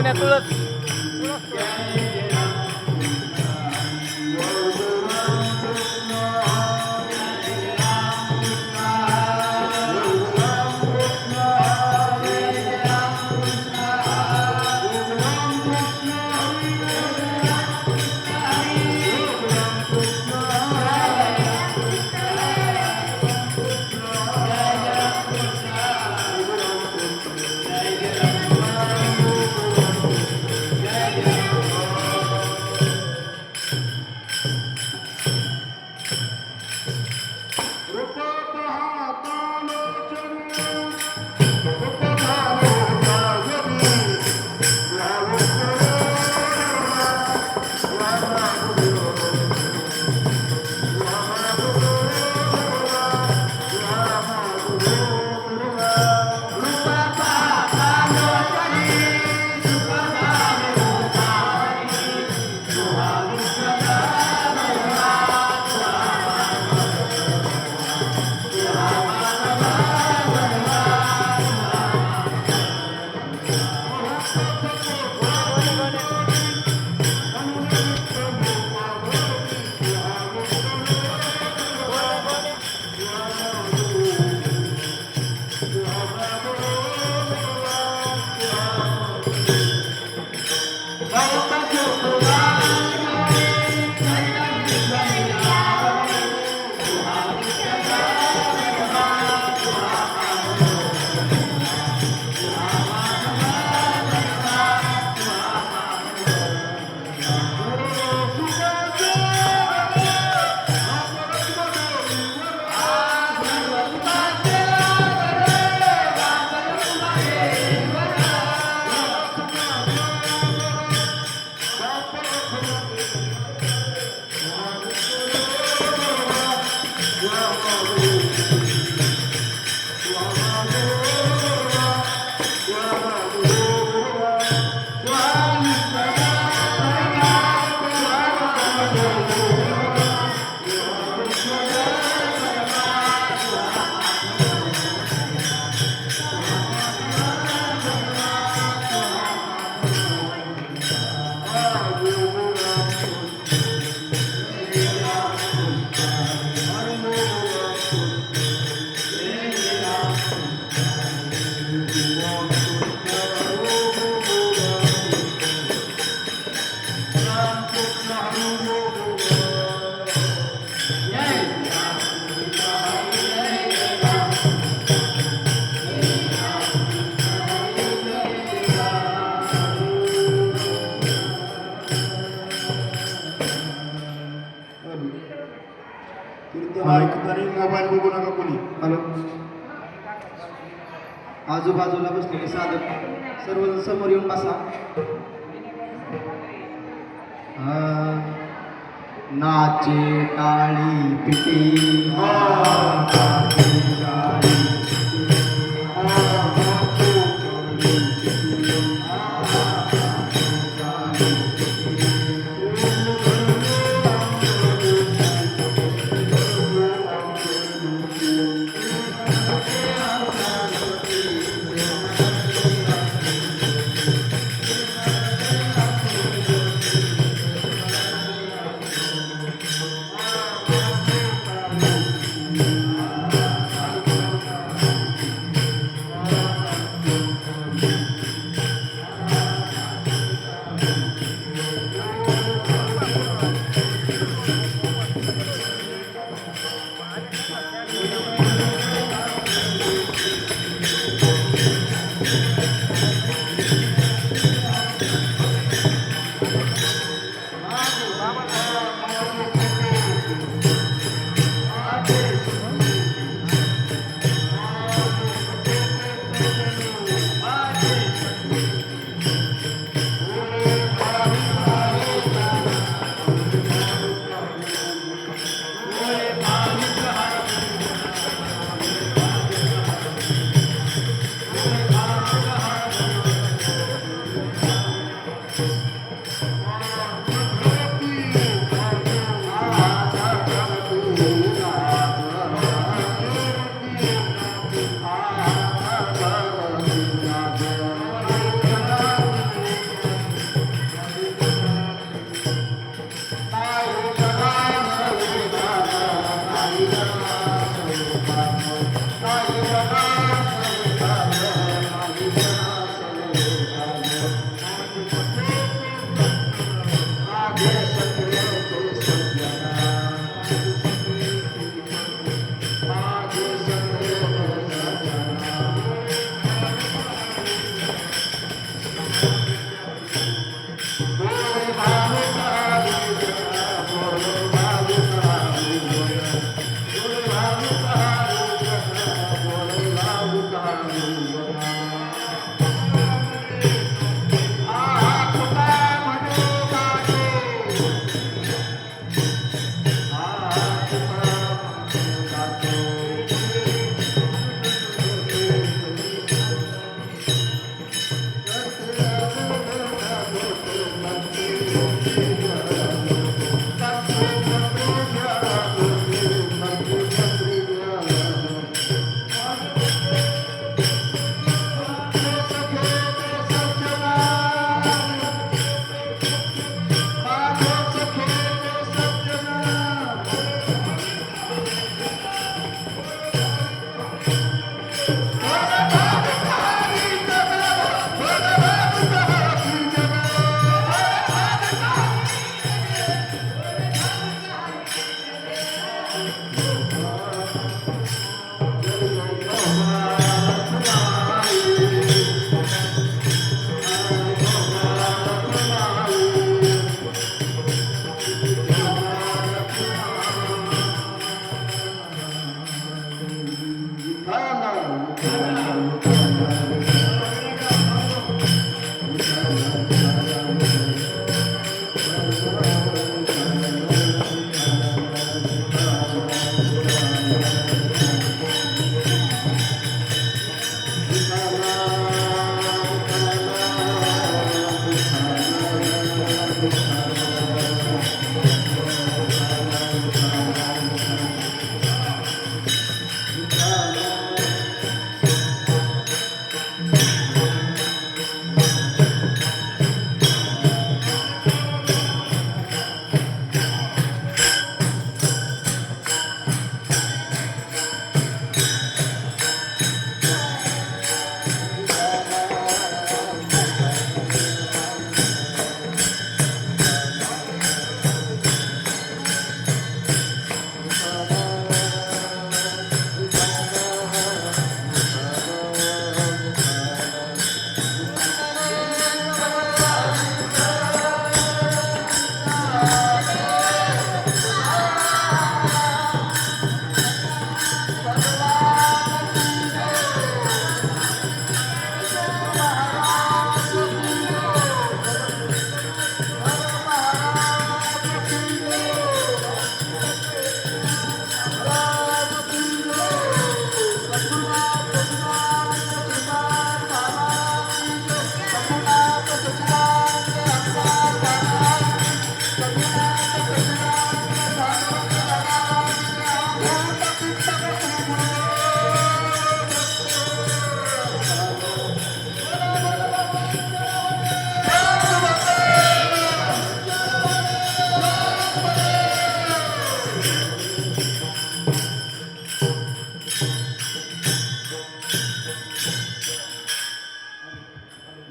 गण्या तुळस मोबाईल बघू नका कोणी. हॅलो, आजूबाजूला बसलेले साधक सर्वजण समोर येऊन बसा. नाचे टाळी पिटी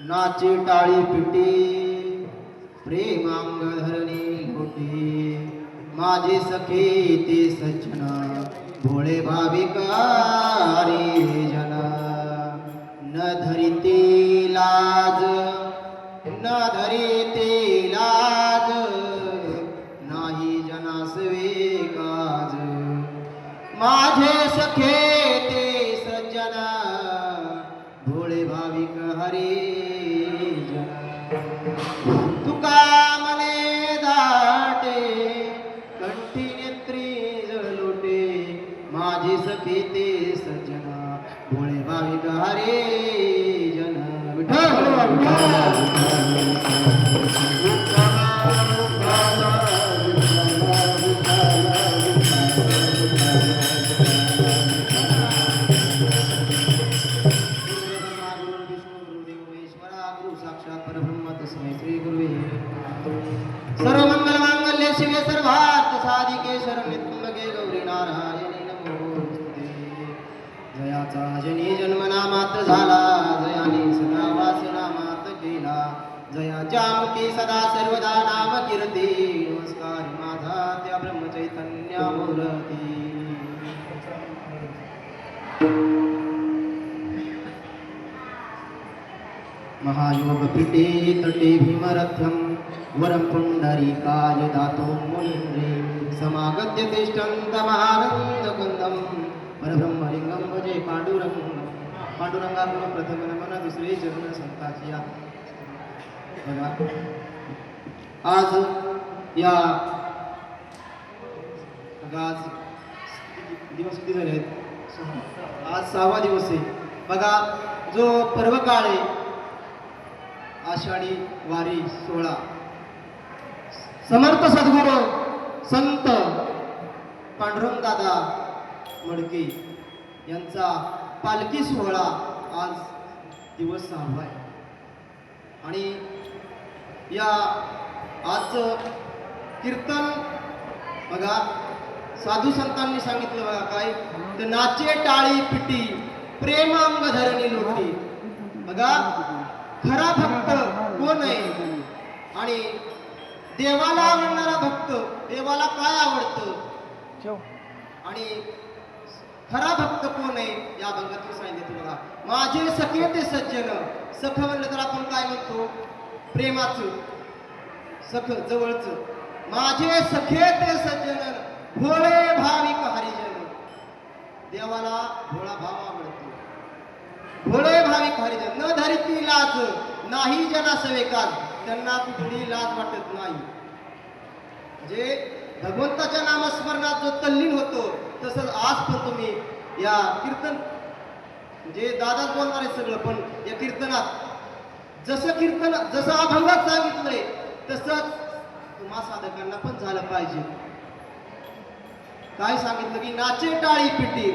नाचे टाळी पिटी प्रेमांग धरणी घोटी माझे सखे ते सज्जना भोळे भाविकारी जन न धरिते लाज न धरिते लाज नाही जनास वेकाज माझे सखे ते सज्जना भोळे भाविक हरी तुका मने दाटे कंठी नेत्री जलोटे माझे सखे ते सज्जना भोळे भाविक हरे जन सर्व मंगल मांगल्ये शिवे सर्वार्थ साधिके शरण्ये त्र्यंबके गौरी नारायणी जयाचा जनी जन्मनामात झाला, जयाने सदा वासनामात केला, जयाच्या मुखी सदा सर्वदा नाम कीर्ती, नमस्कार माझा त्या ब्रह्मचैतन्या मूर्ती. महायोग पीठे तटे भीमरथ्यं वरं पुंडरीकाय दातो मुनीन्द्रे, समागत्य तिष्ठन्तमहानन्दकुन्दं परब्रह्मलिंगं भजे पांडुरंगं. पांडुरंगाकडून प्रथम नमन, दुसरे चरण संताची यात. बघा आज या आज दिवस किती झाले आहेत? आज 6वा दिवस आहे. बघा जो पर्व काळ आहे आषाढी वारी सोहळा, समर्थ सद्गुरू संत पांडुरंग दादा मडके यांचा पालखी सोहळा आज दिवस 6वा आहे. आणि या आज कीर्तन बघा साधू संतांनी सांगितलं बघा काय, तर नाचे टाळी पिटी प्रेम अंग धरणी लोटी. बघा खरा भक्त कोण आहे आणि देवाला आवडणारा भक्त, देवाला काय आवडतं आणि खरा भक्त कोण आहे या भंगातून सांगितलं बघा. माझे सखे ते सज्जन, सख म्हणलं तर आपण काय म्हणतो, प्रेमाचं सख जवळचं. माझे सखे ते सज्जन भोळे भाविक हरिजन, देवाला भोळा भाव आवडतो. भोळे भाविक हरिजन न धरिती लाज, नाही जना सवेकाज, त्यांना कुठली लाज वाटत नाही. जे भगवंताच्या नामस्मरणात जो तल्लीन होतो, तसंच आज पण तुम्ही या कीर्तन म्हणजे दादाच बोलणार आहे सगळं, पण या कीर्तनात जसं अभंगात सांगितलंय तसंच तुम्हा साधकांना पण झालं पाहिजे. काय सांगितलं की नाचे टाळी पिटी,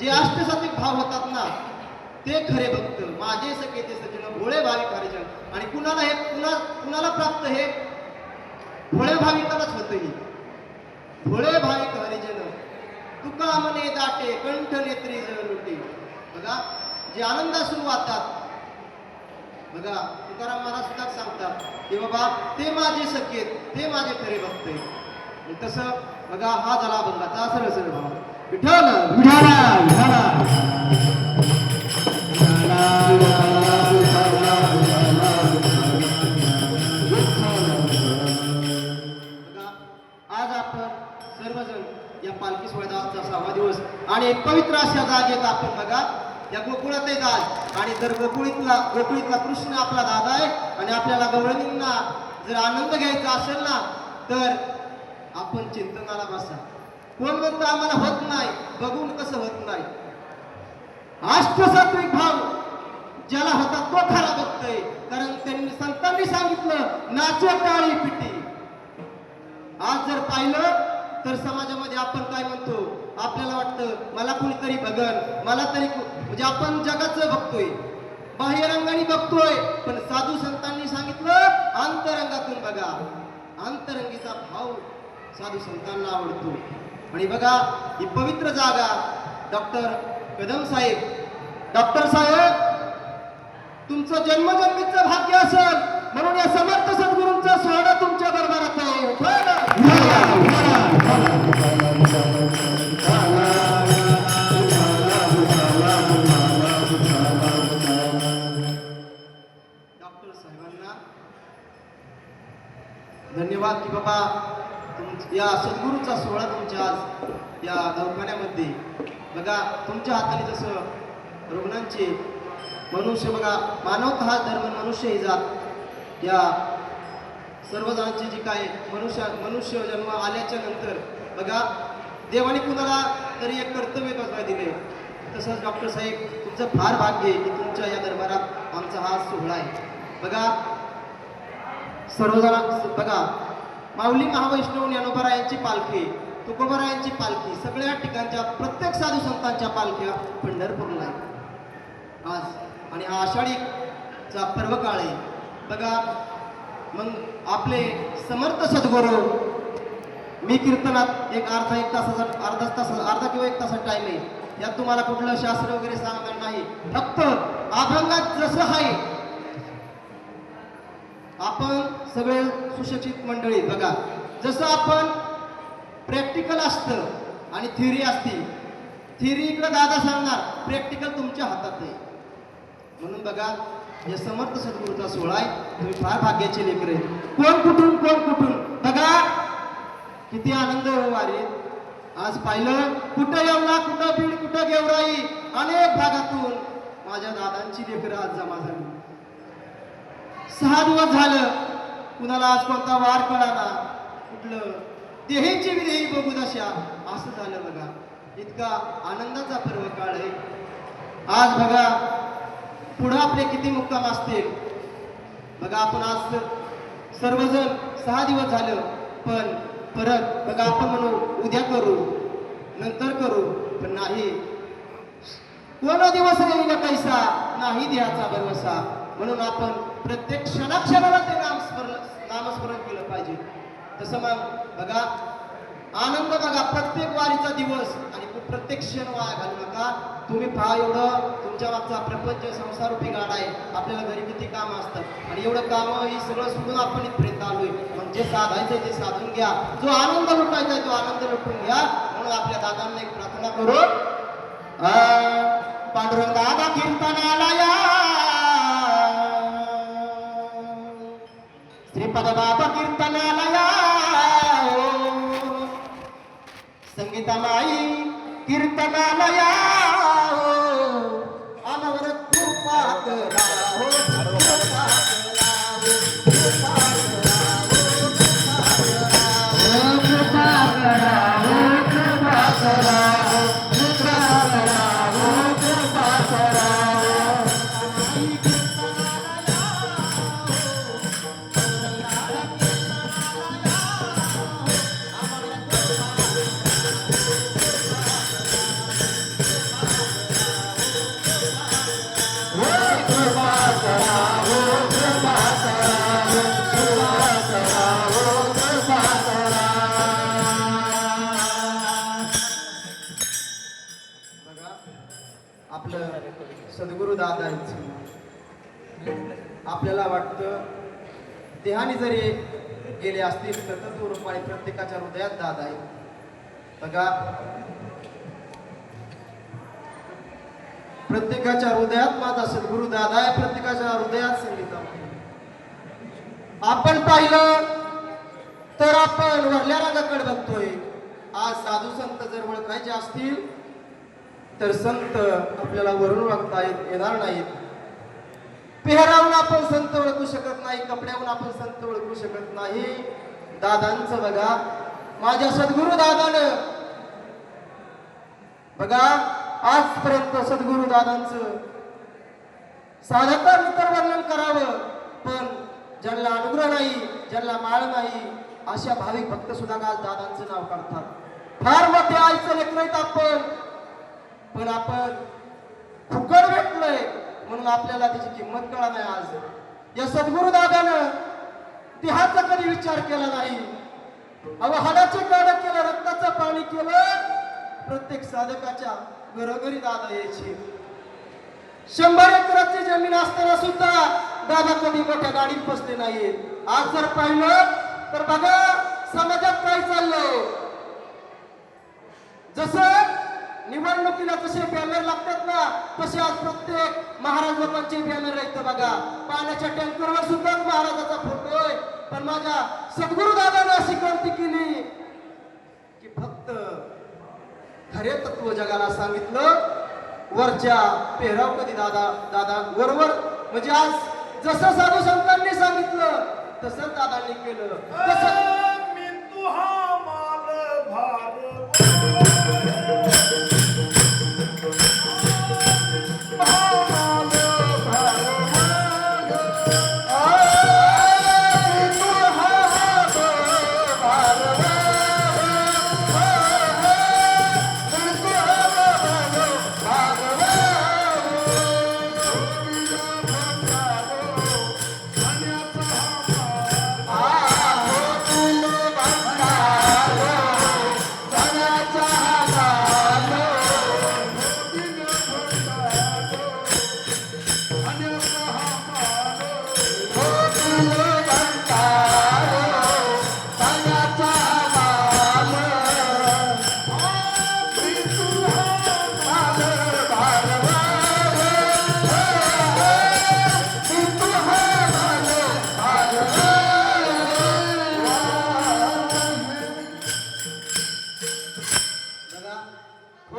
जे अष्टसात्विक भाव होतात ना ते खरे भक्त. माझे सखे ते सज्जन भोळे भाविक हरिजन. आणि कुणाला हे कुणाला प्राप्त हे भोळे भाविकालाच होतं. ही भोळे भाविक हरिजन तुका मने दाटे कंठ नेत्री जळलुटी. बघा जे आनंदाश्रू वाहतात, बघा तुकाराम महाराज सुद्धा सांगतात की बाबा ते माझे सखे, ते माझे खरे भक्त आहे. तसं बघा हा झाला अभंगाचा सरळ सरळ भाव. विठ्ठल विठाला विठाला आज आपण सर्वजण या पालखी सोहळ्याचा 6वा दिवस आणि एक पवित्र अशा जागेत आपण बघा या गोकुळात आहे आज. आणि जर गोकुळीतला कृष्ण आपला दादा आहे आणि आपल्याला गवळणींना जर आनंद घ्यायचा असेल ना तर आपण चिंतनाला बसा. कोण म्हणतं आम्हाला होत नाही, बघून कसं होत नाही. अष्टसात्विक भाव ज्याला होता तो खरा भक्त आहे. कारण त्यांनी संतांनी सांगितलं नाचे टाळी पिटी. आज जर पाहिलं तर समाजामध्ये आपण काय म्हणतो, आपल्याला वाटतं मला कुणीतरी बघन, मला तरी म्हणजे आपण जगाचं बघतोय, बाह्यरंगाने बघतोय, पण साधू संतांनी सांगितलं अंतरंगातून बघा. अंतरंगीचा भाव साधू संतांना आवडतो. आणि बघा ही पवित्र जागा डॉक्टर कदम साहेब, डॉक्टर साहेब तुमचं जन्मजन्मीचं भाग्य असेल म्हणून या समर्थ सद्गुरूंचा सोहळा तुमच्या दरबारात आहे. डॉक्टर साहेबांना धन्यवाद की बाबा या सद्गुरूचा सोहळा तुमच्या आज या दवाखान्यामध्ये बघा तुमच्या हाताने जसं रुग्णांचे मनुष्य बघा मानवता हा धर्म मनुष्य ही जात या सर्वजणांची जी काय मनुष्य जन्म आल्याच्या नंतर बघा देवाने कुणाला तरी एक कर्तव्य बजावून दिले. तसंच डॉक्टर साहेब तुमचं फार भाग्य आहे की तुमच्या या दरबारात आमचा हा सोहळा आहे. बघा सर्वजण बघा माऊली महावैष्णव ज्ञानोबारायांची पालखी, तुकोबारायांची पालखी, सगळ्या ठिकाणच्या प्रत्येक साधू संतांच्या पालख्या पंढरपूरला आहे आज. आणि हा आषाढीचा पर्व काळ आहे बघा. मग आपले समर्थ सद्गुरू मी कीर्तनात एक तासाचा अर्धा किंवा एक तासाचा टाइम आहे. यात तुम्हाला कुठलं शास्त्र वगैरे सांगणार नाही. फक्त अभंगात जसं आहे, आपण सगळे सुशिक्षित मंडळी बघा, जसं आपण प्रॅक्टिकल असतं आणि थिअरी असते. थिअरी इकडे दादा सांगणार, प्रॅक्टिकल तुमच्या हातात आहे. म्हणून बघा, हे समर्थ सद्गुरूचा सोहळा आहे. तुम्ही फार भाग्याचे लेकरे. कोण कुठून बघा, किती आनंद वारीत. आज पाहिलं, कुठं येवला, कुठं बीड, कुठं गेवराई, अनेक भागातून माझ्या दादांची लेकरं आज जमा झाली. 6 दिवस झालं, कुणाला आज कोणता वार कळाला, कुठलं देहीची विदेही बघू दशा, असं झालं बघा. इतका आनंदाचा पर्व काळ आहे. आज बघा, पुढं आपले किती मुक्काम असतील बघा. आपण आज सर्वजण 6 दिवस झालं, पण परत बघा आपण म्हणू उद्या करू, नंतर करू, पण नाही. कोण दिवस येईल कैसा, नाही देहाचा भरवसा. म्हणून आपण प्रत्येक क्षणाक्षणाला ते नामस्मरण केलं पाहिजे. तसं मग बघा, आनंद बघा, प्रत्येक वारीचा दिवस आणि प्रत्येक क्षण वाया घालू नका. तुम्ही पहा, एवढं तुमच्या मागचा प्रपंच संसारूपी गाडा आहे. आपल्याला घरी किती कामं असतात आणि एवढं कामं ही सगळं सोडून आपण इथपर्यंत आलोय. मग जे साधायचंय ते साधून घ्या, जो आनंद लुटायचा आहे तो आनंद लुटून घ्या. म्हणून आपल्या दादांना एक प्रार्थना करू. पांडुरंग दादा कीर्तनाला या, श्रीपद बाबा कीर्तनाला या, संगीतामाई कीर्तनाला या, आम्हावर कृपा करा हो, कृपा करा हो, कृपा करा हो, कृपा करा हो, कृपा करा हो, कृपा करा हो, कृपा करा आपलं सद्गुरू दादांचं. आपल्याला वाटतं देहाने जरी गेले असतील तर तत्वरूपाने प्रत्येकाच्या हृदयात दादा आहे. बघा, प्रत्येकाच्या हृदयात माझा सद्गुरू दादा आहे, प्रत्येकाच्या हृदयात संगीता. आपण पाहिलं तर आपण वरल्या रंगाकडे बघतोय. आज साधू संत जर ओळखायचे असतील तर संत आपल्याला वरून ओळखता येणार नाहीत. पेहरावून आपण संत ओळखू शकत नाही, कपड्यावरून आपण संत ओळखू शकत नाही. दादांचं बघा, माझ्या सद्गुरू दादानं बघा आजपर्यंत सद्गुरू दादांचं साधकांतर वर्णन करावं, पण ज्यांना अनुग्रह नाही, ज्यांना माळ नाही, अशा भाविक भक्त सुद्धा आज दादांचं नाव काढतात. फार मोठे आईचं लेकरं आहेत आपण, पण आपण फुकट भेटलोय म्हणून आपल्याला त्याची किंमत कळा नाही. आज या सद्गुरू दादानं देहाचा कधी विचार केला नाही. हाडाचे काढ केलं, रक्ताचं पाणी केलं. प्रत्येक साधकाच्या घरोघरी दादा यायचे. 100 एकराची जमीन असताना सुद्धा दादा कधी मोठ्या गाडीत बसले नाहीत. आज जर पाहिलं तर बघा समाजात काय चाललंय. जसं निवडणुकीला कसे बॅनर लागतात ना, तसे आज प्रत्येक महाराज लोकांचे बॅनर आहेत. बघा, पाण्याच्या टँकरवर सुद्धा महाराजाचा फोटो आहे. पण माझ्या सद्गुरू दादाने अशी क्रांती केली की फक्त खरे तत्व जगाला सांगितलं. वरच्या पेहराव कधी दादा वरवर, म्हणजे आज जसं साधू संतांनी सांगितलं तसं दादांनी केलं. तसं मी तुहा माल भार आ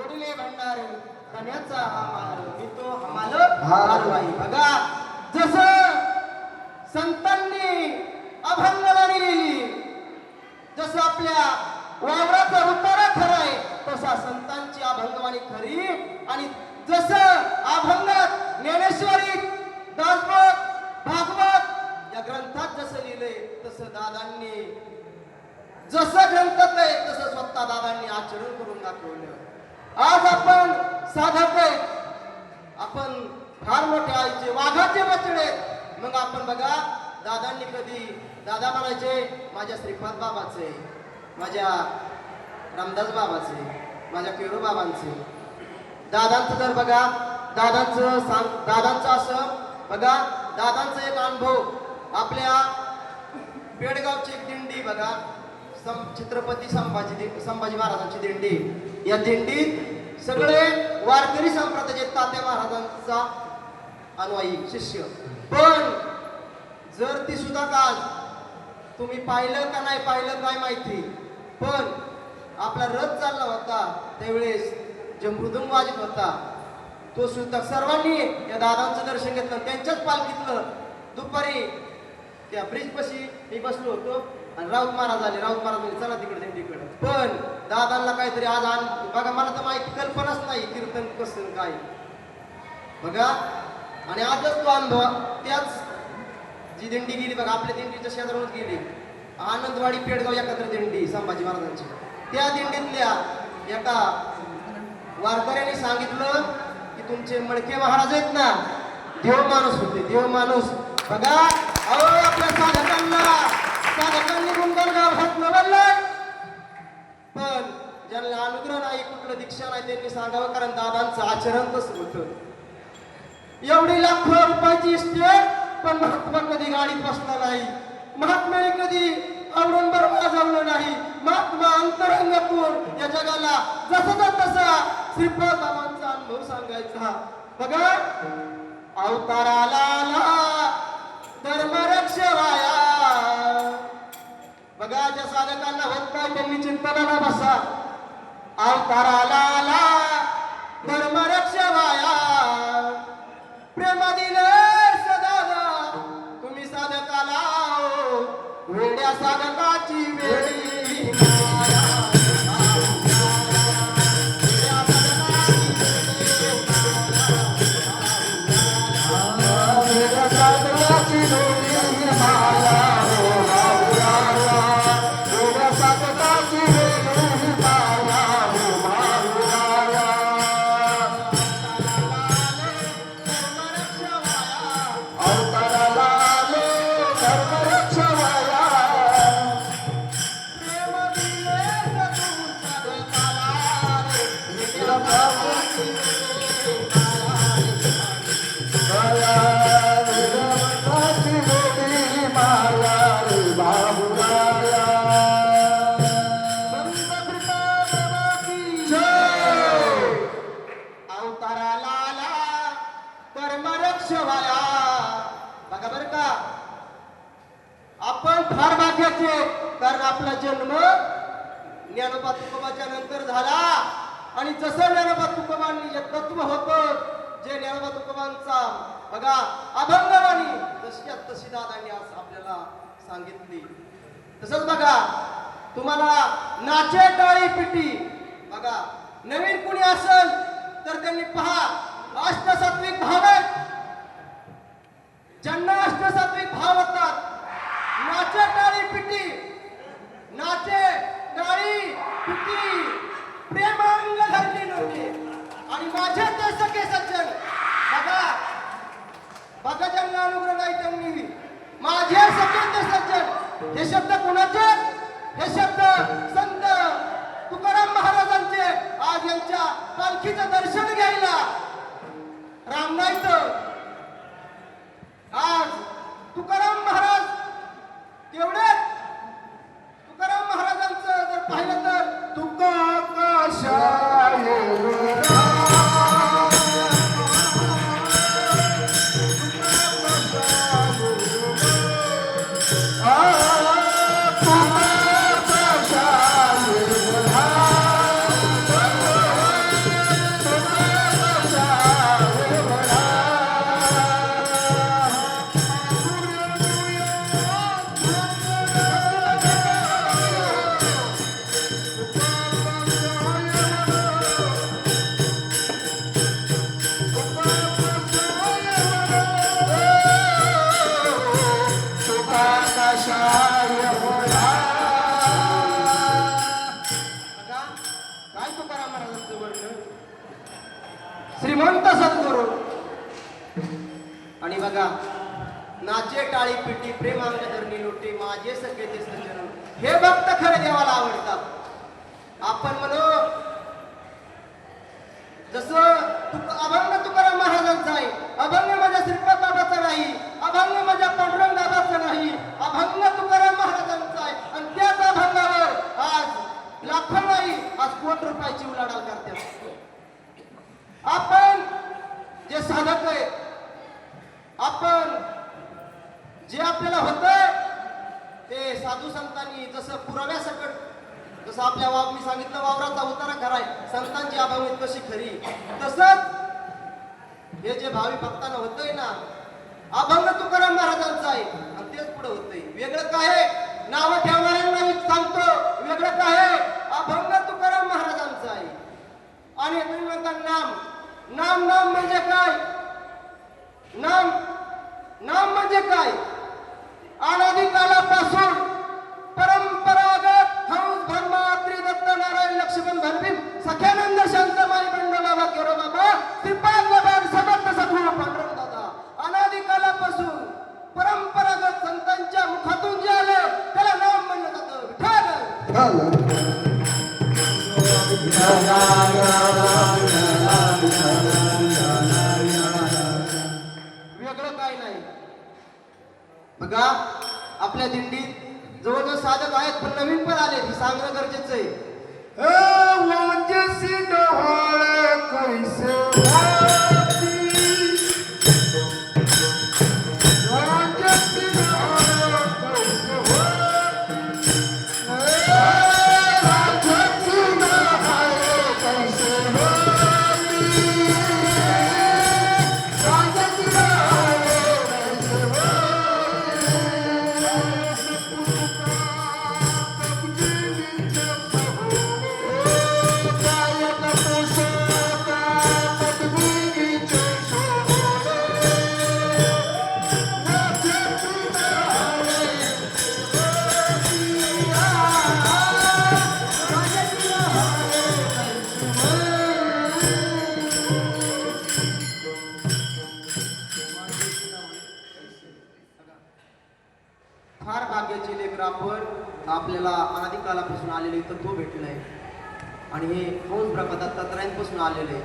जोडिले भंडार धन्याचा हमाल मी तो हमाल हारवाई. बघा जसं संतांनी अभंगवाणी लिहिली, जसं आपल्या वावराचा उतारा खरा आहे तसा संतांची अभंगवाणी खरी. आणि जसं अभंगात ज्ञानेश्वरी दासबोध भागवत या ग्रंथात जसं लिहिलंय तसं दादांनी जसं ग्रंथात आहे तसं स्वतः दादांनी आचरण करून दाखवलं. आज आपण साधक आहे, आपण फार मोठे आईचे वाघाचे बछडे. मग आपण बघा दादांनी कधी दादा म्हणायचे माझ्या श्रीपाद बाबाचे, माझ्या रामदास बाबाचे, माझ्या केरू बाबांचे. दादांचं जर बघा दादांचं असं बघा दादांचा एक अनुभव आपल्या पेडगावची एक दिंडी बघा छत्रपती संभाजी महाराजांची दिंडी. या दिंडीत सगळे वारकरी संप्रदायाचे तात्या महाराजांचा अनुयायी शिष्य. पण जर ती सुद्धा काल तुम्ही पाहिलं का नाही पाहिलं काय माहिती, पण आपला रथ चालला होता त्यावेळेस जे मृदुंग वाजत होता तो सुद्धा सर्वांनी या दादांचं दर्शन घेतलं. त्यांच्याच पालखीतलं दुपारी त्या ब्रिज पाशी मी बसलो होतो आणि राऊत महाराज आले. राऊत महाराज म्हणजे चला तिकडे दिंडीकडे. पण दादांना काहीतरी आज बघा मला तर माहिती कल्पनाच नाही कीर्तन कसं काय बघा. आणि आजच तो अनुभव त्याच जी दिंडी गेली बघा आपल्या दिंडीच्या शेजारूनच गेली आनंदवाडी पेडगाव एकत्र दिंडी संभाजी महाराजांची. त्या दिंडीतल्या एका वारकऱ्यांनी सांगितलं की तुमचे मडके महाराज आहेत ना देव माणूस होते, देव माणूस. बघा अहो आपल्या साधकांनी गुणगान गावात नवललाय, पण ज्यांना अनुग्रह नाही कुठलं दीक्षा नाही त्यांनी सांगावं, कारण दादांचं आचरण तसं होतं. एवढी लाखो रुपयाची इस्टेट पण महात्मा कधी गाडीत बसला नाही, महात्म्याने कधी अवडंबर वाजवलं नाही. महात्मा अंतरंगातून या जगाला जसा तसा श्रीपाद बाबांचा अनुभव सांगायचा. बघा अवताराला धर्म रक्षवाया. बघा ज्या साधकांना होत नाही त्यांनी चिंतनाला बसा. अवताराला धर्म रक्षवाया प्रेम दिले सदा तुम्ही साधकाला वेड्या साधकाची वेळी माया. फार भाग्याचे, कारण आपला जन्म ज्ञानोबा तुकोबाच्या नंतर झाला. आणि जसं ज्ञानोबा तुकोबांनी तत्व होतं जे ज्ञानोबा तुकोबांचा बघा अभंगवाणी तशी दादांनी आज आपल्याला सांगितली. तसंच बघा तुम्हाला नाचे टाळी पिटी बघा नवीन कुणी असेल तर त्यांनी पहा अष्टसात्विक भाव आहेत. ज्यांना अष्टसात्विक भाव होतात नाचे टाळी पिटी, नाचे टाळी पिटी प्रेमांग धरली नव्हती. आणि माझे ते सखे सज्जन बघा ज्यांना अनुग्रह नाही त्यांनी माझे सखे ते सज्जन हे शब्द कुणाचे? हे शब्द संत तुकाराम महाराजांचे. आज यांच्या पालखीचं दर्शन घ्यायला राम नाही तर आज तुकाराम महाराज तेवढे तुकाराम महाराजांचं जर पाहिलं तर तुका श्रीमंत सद्गुरू. आणि बघा, नाचे टाळी पिटी प्रेमांग धरणी लोटे माझे सगळे ते सज्जन, हे भक्त खरे देवाला आवडतात. आपण म्हणू जसं अभंग तुकाराम महाराजांचा आहे, अभंग माझ्या श्रीपाद बाबाचा नाही, अभंग माझ्या पांडुरंग दादाचा नाही, अभंग तुकाराम महाराजांचा आहे. आणि त्याच अभंगावर आज लाखो नाही, आज कोटी रुपयाची उलाढाल करतात. आपण जे साधक आहे, आपण जे आपल्याला होतं ते साधू संतांनी जसं पुराव्यासकट, जसं आपल्या मी सांगितलं वावराचा उतारा खराय, संतांची अभावित कशी खरी, तसंच हे जे भावी भक्तांना होतंय ना, अभंग तुकाराम महाराजांचा आहे आणि तेच पुढे होतंय. वेगळं काय नाव ठेवणाऱ्यांना मी सांगतो, वेगळं काय अभंग तुकाराम महाराजांचा आहे. आणि तुम्ही म्हणता नाम, नाम नाम म्हणजे काय? नाम नाम म्हणजे काय? अनादिकालापासून परंपरागत हंस ब्रह्मा त्रिदत्त नारायण लक्ष्मण भरभीम सख्यानंद शांत माई बंड बाबा केरो बाबा श्रीपाद बाबा समर्थ सद्गुरू पांडुरंग दादा, अनादिकालापासून परंपरागत संतांच्या मुखातून जे आलं त्याला नाम म्हणलं जातं विठ्ठल. वेगळं काय नाही. बघा, आपल्या दिंडीत जवळजवळ साधक आहेत, पण नवीन पण आले, हे सांगणं गरजेचं आहे. वांजसी डोहाळे कैसे वाटी, वांजसी डोहाळे कैसे वाटी, वांजसी डोहाळे कैसे वाटी, वांजसी डोहाळे कैसे फार भाग्याचे लेकर आपण, आपल्याला अनादिकालापासून आलेले तत्व भेटलंय आणि हे हंस ब्रह्मा दत्तात्रयांपासून आलेले.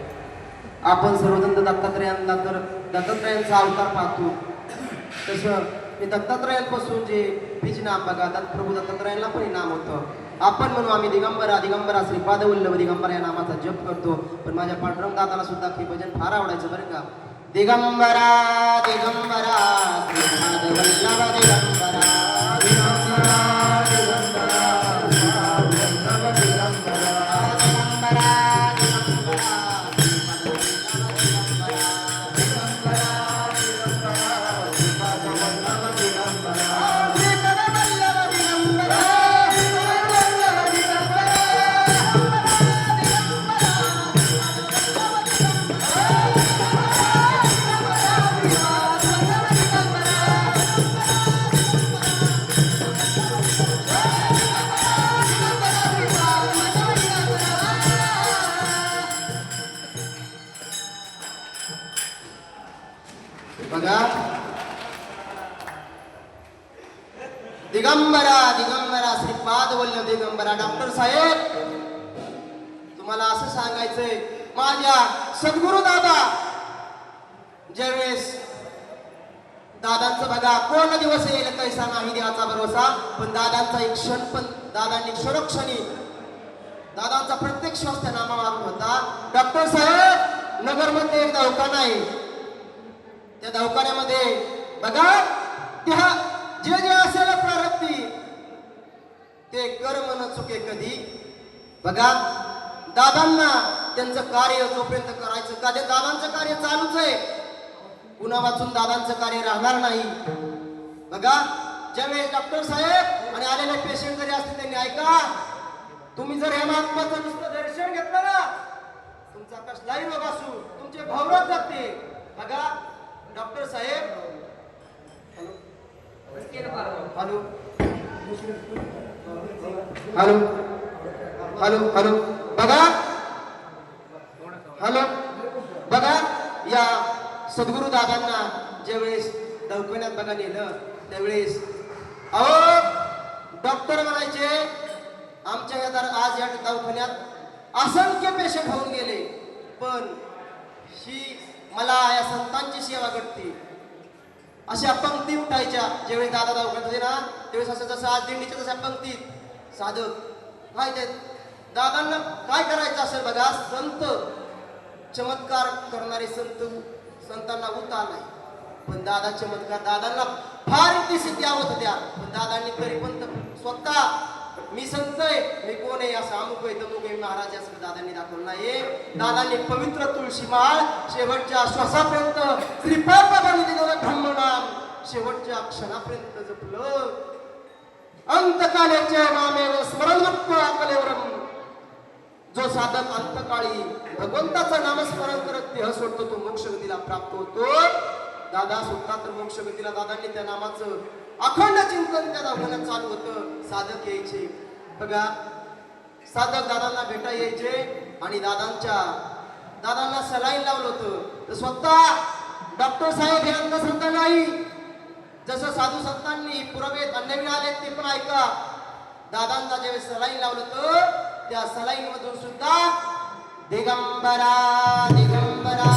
आपण सर्वजण दत्तात्रयांना तर दत्तात्रयांचा अवतार पाहतो, तसं हे दत्तात्रयांपासून जे बीज नाम बघा, प्रभू दत्तात्रयांना पण हे नाम होतं. आपण म्हणू आम्ही दिगंबरा दिगंबरा श्रीपाद वल्लभ दिगंबरा या नामाचा जप करतो, पण माझ्या पांडुरंग दादाला सुद्धा हे भजन फार आवडायचं बरं का. दिगंबरा दिगंबरा श्रीपाद वल्लभ दिगंबरा, दिगंबरा दिगंबरा श्रीपाद वल्लभ दिगंबरा, दिगंबरा दिगंबरा श्रीपाद वल्लभ दिगंबरा, दिगंबरा दिगंबरा श्रीपाद वल्लभ दिगंबरा, श्रीपाद वल्लभ दिगंबरा, श्रीपाद वल्लभ दिगंबरा. बघा, दिगंबरा दिगंबरा श्रीपाद वल्लभ दिगंबरा. डॉक्टर साहेब, तुम्हाला असं सांगायचंय, माझ्या सद्गुरू दादा ज्यावेळेस दादांचं बघा, कोण दिवस येईल कैसा नाही देवाचा भरोसा, पण दादांचा एक क्षण पण दादांनी क्षणोक्षणी दादांचा प्रत्येक श्वास त्या नामावरून होता. डॉक्टर साहेब, नगरमध्ये एक दवाखाना आहे, त्या दवाखान्यामध्ये बघा, त्या जे जे असेल प्रारब्धी ते कर्म न चुके कधी. बघा, दादांना त्यांचं कार्य जोपर्यंत करायचं, कधी दादांचं कार्य चालूच आहे, पुन्हा वाचून दादांचं कार्य राहणार नाही. बघा, ज्यावेळेस डॉक्टर साहेब आणि आलेले पेशंट जरी असते, त्यांनी ऐका, तुम्ही जर ह्या महात्माचं नुसतं दर्शन घेतलं ना, तुमचा कसलाही रोग असू, तुमचे भवरच जाते. बघा डॉक्टर साहेब, हॅलो हॅलो हॅलो हॅलो, बघा, हॅलो बघा, या सद्गुरू दादांना ज्यावेळेस दवाखान्यात बघा नेलं त्यावेळेस अहो डॉक्टर म्हणायचे आमच्या आज या दवाखान्यात असंख्य पेशंट होऊन गेले पण ही मला या संतांची सेवा घडते. अशा पंक्ती उठायच्या ज्यावेळी दादा दवाखान्यात होते ना त्यावेळेस असं जसं आज दिंडीच्या तशा पंक्तीत साधक काय ते दादांना काय करायचं असेल बघा संत चमत्कार करणारे संतांना उतार नाही पण दादा चमत्कार दादांना फार ती सिद्धी आवत होत्या पण दादांनी तरी पण स्वतः मी संत आहे मी कोण आहे असं अमुक आहे तमुक आहे महाराज असं दादांनी दाखवलं नाही. दादांनी पवित्र तुळशी माळ शेवटच्या श्वासापर्यंत श्रीपाद बाबांनी दिलेलं ब्रह्मनाम शेवटच्या क्षणापर्यंत जपलं. अंतकालेचे नामेव स्मरण कलेवरम जो साधक अंतकाळी भगवंताचं नामस्मरण करत देह सोडतो तो मोक्ष गतीला प्राप्त होतो. दादा स्वतः तर मोक्ष गतीला दादांनी त्या नामाचं अखंड चिंतन त्या दवाखान्यात चालू होतं. साधक यायचे बघा साधक दादांना भेटा यायचे आणि दादांना सलाईन लावलं होतं तर स्वतः डॉक्टर साहेब हे अंधश्रद्धा नाही. जसं साधू संतांनी पुरावे अन्नविण आले ते पण ऐका. दादांना ज्यावेळेस सलाईन लावलं होतं त्या सलाईन मधून सुद्धा दिगंबरा दिगंबरा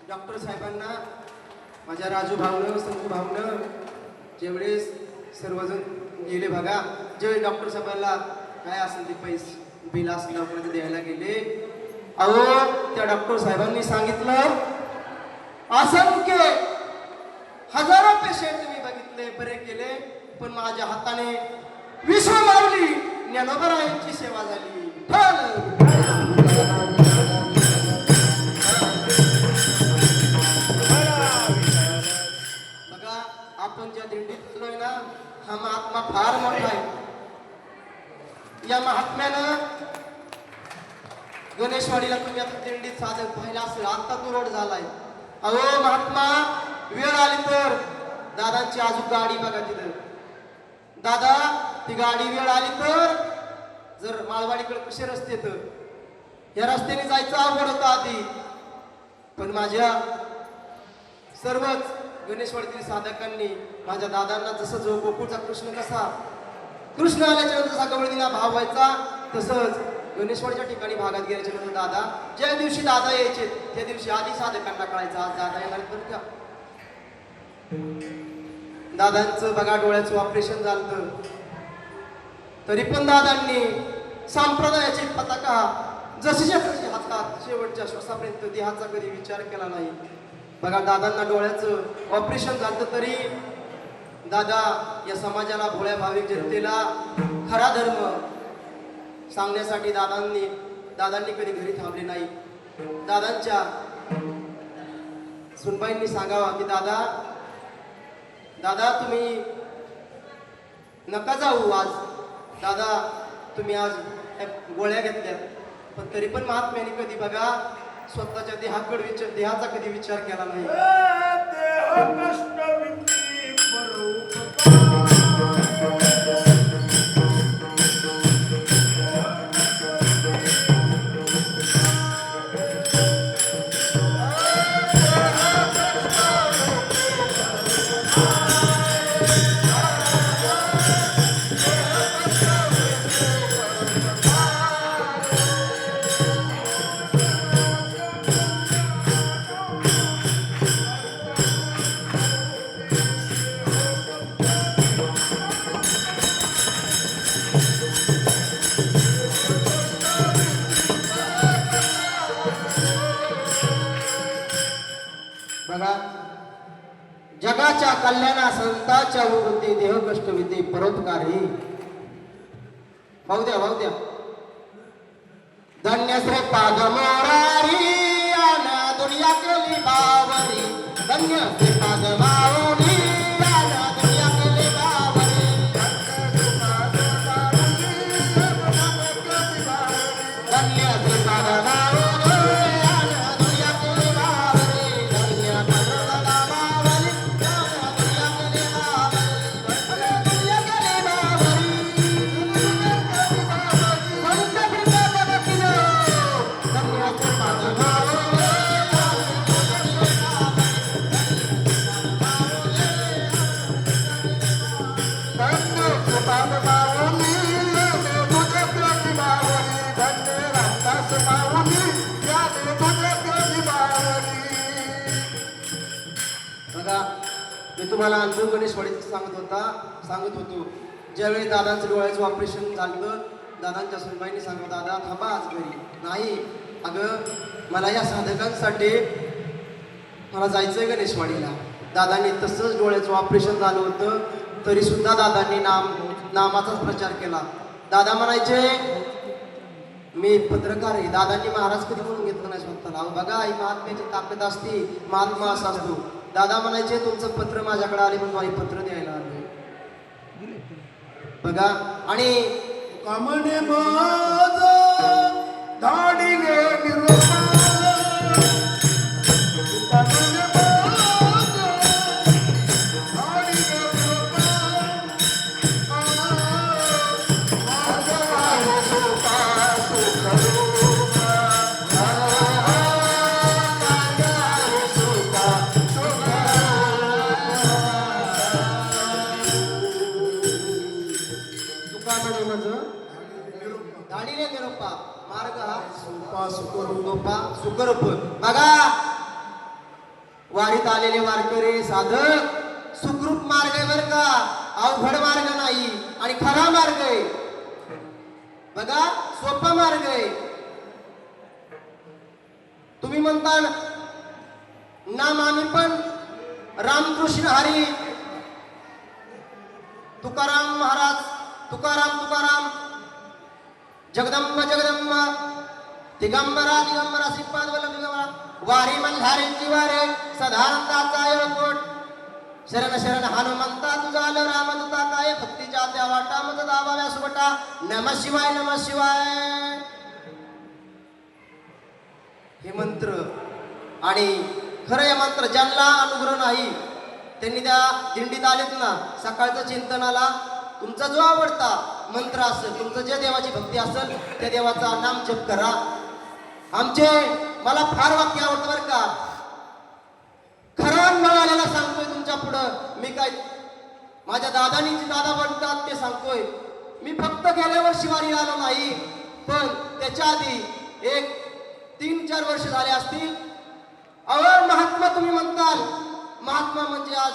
डॉक्टर साहेबांना माझ्या राजू भावनं संतू भावनं ज्यावेळेस सर्वजण गेले बघा ज्यावेळी डॉक्टर साहेबांना काय असेल ते पैसे बिल असलं आपण द्यायला गेले. अहो त्या डॉक्टर साहेबांनी सांगितलं असंख्य हजारो पेशंट तुम्ही बघितले बरे केले पण माझ्या हाताने विश्व मारली ज्ञानोबरायांची सेवा झाली. आपण ज्या दिंडीत आलोय ना हा महात्मा फार मोठा आहे. या महात्म्यानं गणेशवाडीला तुम्ही आता दिंडीत साधक पाहिला असेल आता तो रोड झालाय. अहो महात्मा वेळ आली तर दादांची अजून गाडी बघा तिथं दादा ती गाडी वेळ आली तर जर माळवाडीकडे कसे रस्ते तर या रस्त्याने जायचं अवघड होतं आधी पण माझ्या सर्वच गणेशवाडीतील साधकांनी माझ्या दादांना जसं जो गोकुळचा कृष्ण आल्याच्या नंतर जसा गवळणीला भाव व्हायचा तसंच गणेशवाडीच्या ठिकाणी भागात गेल्याच्या नंतर दादा ज्या दिवशी दादा यायचे त्या दिवशी आधी साधकांना कळायचं आज दादा येणार बरं का. दादांचं बघा डोळ्याचं ऑपरेशन झालं तरी पण दादांनी संप्रदायाची पताका जशीच्या तशी हातात शेवटच्या श्वासापर्यंत देहाचा कधी विचार केला नाही. बघा दादांना डोळ्याचं ऑपरेशन झालं तरी दादा या समाजाला भोळ्या भाविक जनतेला खरा धर्म सांगण्यासाठी दादांनी कधी घरी थांबले नाही. दादांच्या सुनबाईंनी सांगावा की दादा तुम्ही नका जाऊ आज दादा तुम्ही आज गोळ्या घेतल्या पण तरी पण महात्म्याने कधी बघा स्वतःच्या देहाचा कधी विचार केला नाही. बघा जगाच्या कल्याणा संतांच्या वृत्ती देह कष्ट विते परोपकारी भाऊ द्या धन्य श्री पाद मोरारी आना दुनिया केली बावरी धन्य श्री पाद माऊली आना दुनिया केली बावरी मी तुम्हाला अनुभव गणेशवाडीचं सांगत होतो. ज्यावेळी दादांचं डोळ्याचं ऑपरेशन झालं, दादांच्या सुनबाईंनी सांगतो, दादा थांबा आज घरी. नाही अगं, मला या साधकांसाठी मला जायचंय गणेशवाडीला. दादांनी तसंच डोळ्याचं ऑपरेशन झालं होतं, तरी सुद्धा दादांनी नामाचाच प्रचार केला. दादा म्हणायचे मी पत्रकार आहे. दादांनी महाराज कधी म्हणून घेतलं नाही स्वतःला. अहो बघा, ही महात्म्याची ताकद असते, महात्मा असा असतो. दादा म्हणायचे तुमचं पत्र माझ्याकडे आले म्हणून आई पत्र द्यायला आलोय. बघा, आणि कामने माझा धाडी गे निरोपा कामने माझा धाडी गे निरोपा माझा सुखा सुखरूपा माझा सुखा तुका म्हणे माझं धाडीने निरोपा मार्ग हा सुखा सुखरूपा लोपा सुखरूप. बघा, वारीत आलेले वारकरी साधक सुखरूप मार्ग आहे बर का, अवघड मार्ग नाही आणि खरा मार्ग आहे. बघा, सोपा मार्ग आहे. तुम्ही म्हणता नाम आम्ही पण रामकृष्ण हरी तुकाराम महाराज, तुकाराम जगदंब दिगंबरा श्रीपाद वल्लभ दिगंबरा वारी मल्हारींची वारे सदानंदाचा योगोट शरण हनुमंता तुझा आलं रामदूता काय भक्तीच्या त्या वाटा मज दाबाव्या सुबटा नम शिवाय. हे मंत्र आणि खरं या मंत्र ज्यांना अनुग्रह नाही त्यांनी त्या दिंडीत आलेत ना, सकाळचं चिंतनाला तुमचा जो आवडता मंत्र असेल, तुमचं जे देवाची भक्ती असेल त्या देवाचा नाम जप करा. मला फार वाक्य आवडतं बरं का. खरा मिळालेला सांगतोय तुमच्या पुढं. मी काय माझ्या दादानी जे दादा बनतात ते सांगतोय. मी फक्त गेल्या वर्षी वारीला आलो नाही, पण त्याच्या आधी एक 3-4 वर्ष झाले असतील. महात्मा तुम्ही म्हणताल, महात्मा म्हणजे आज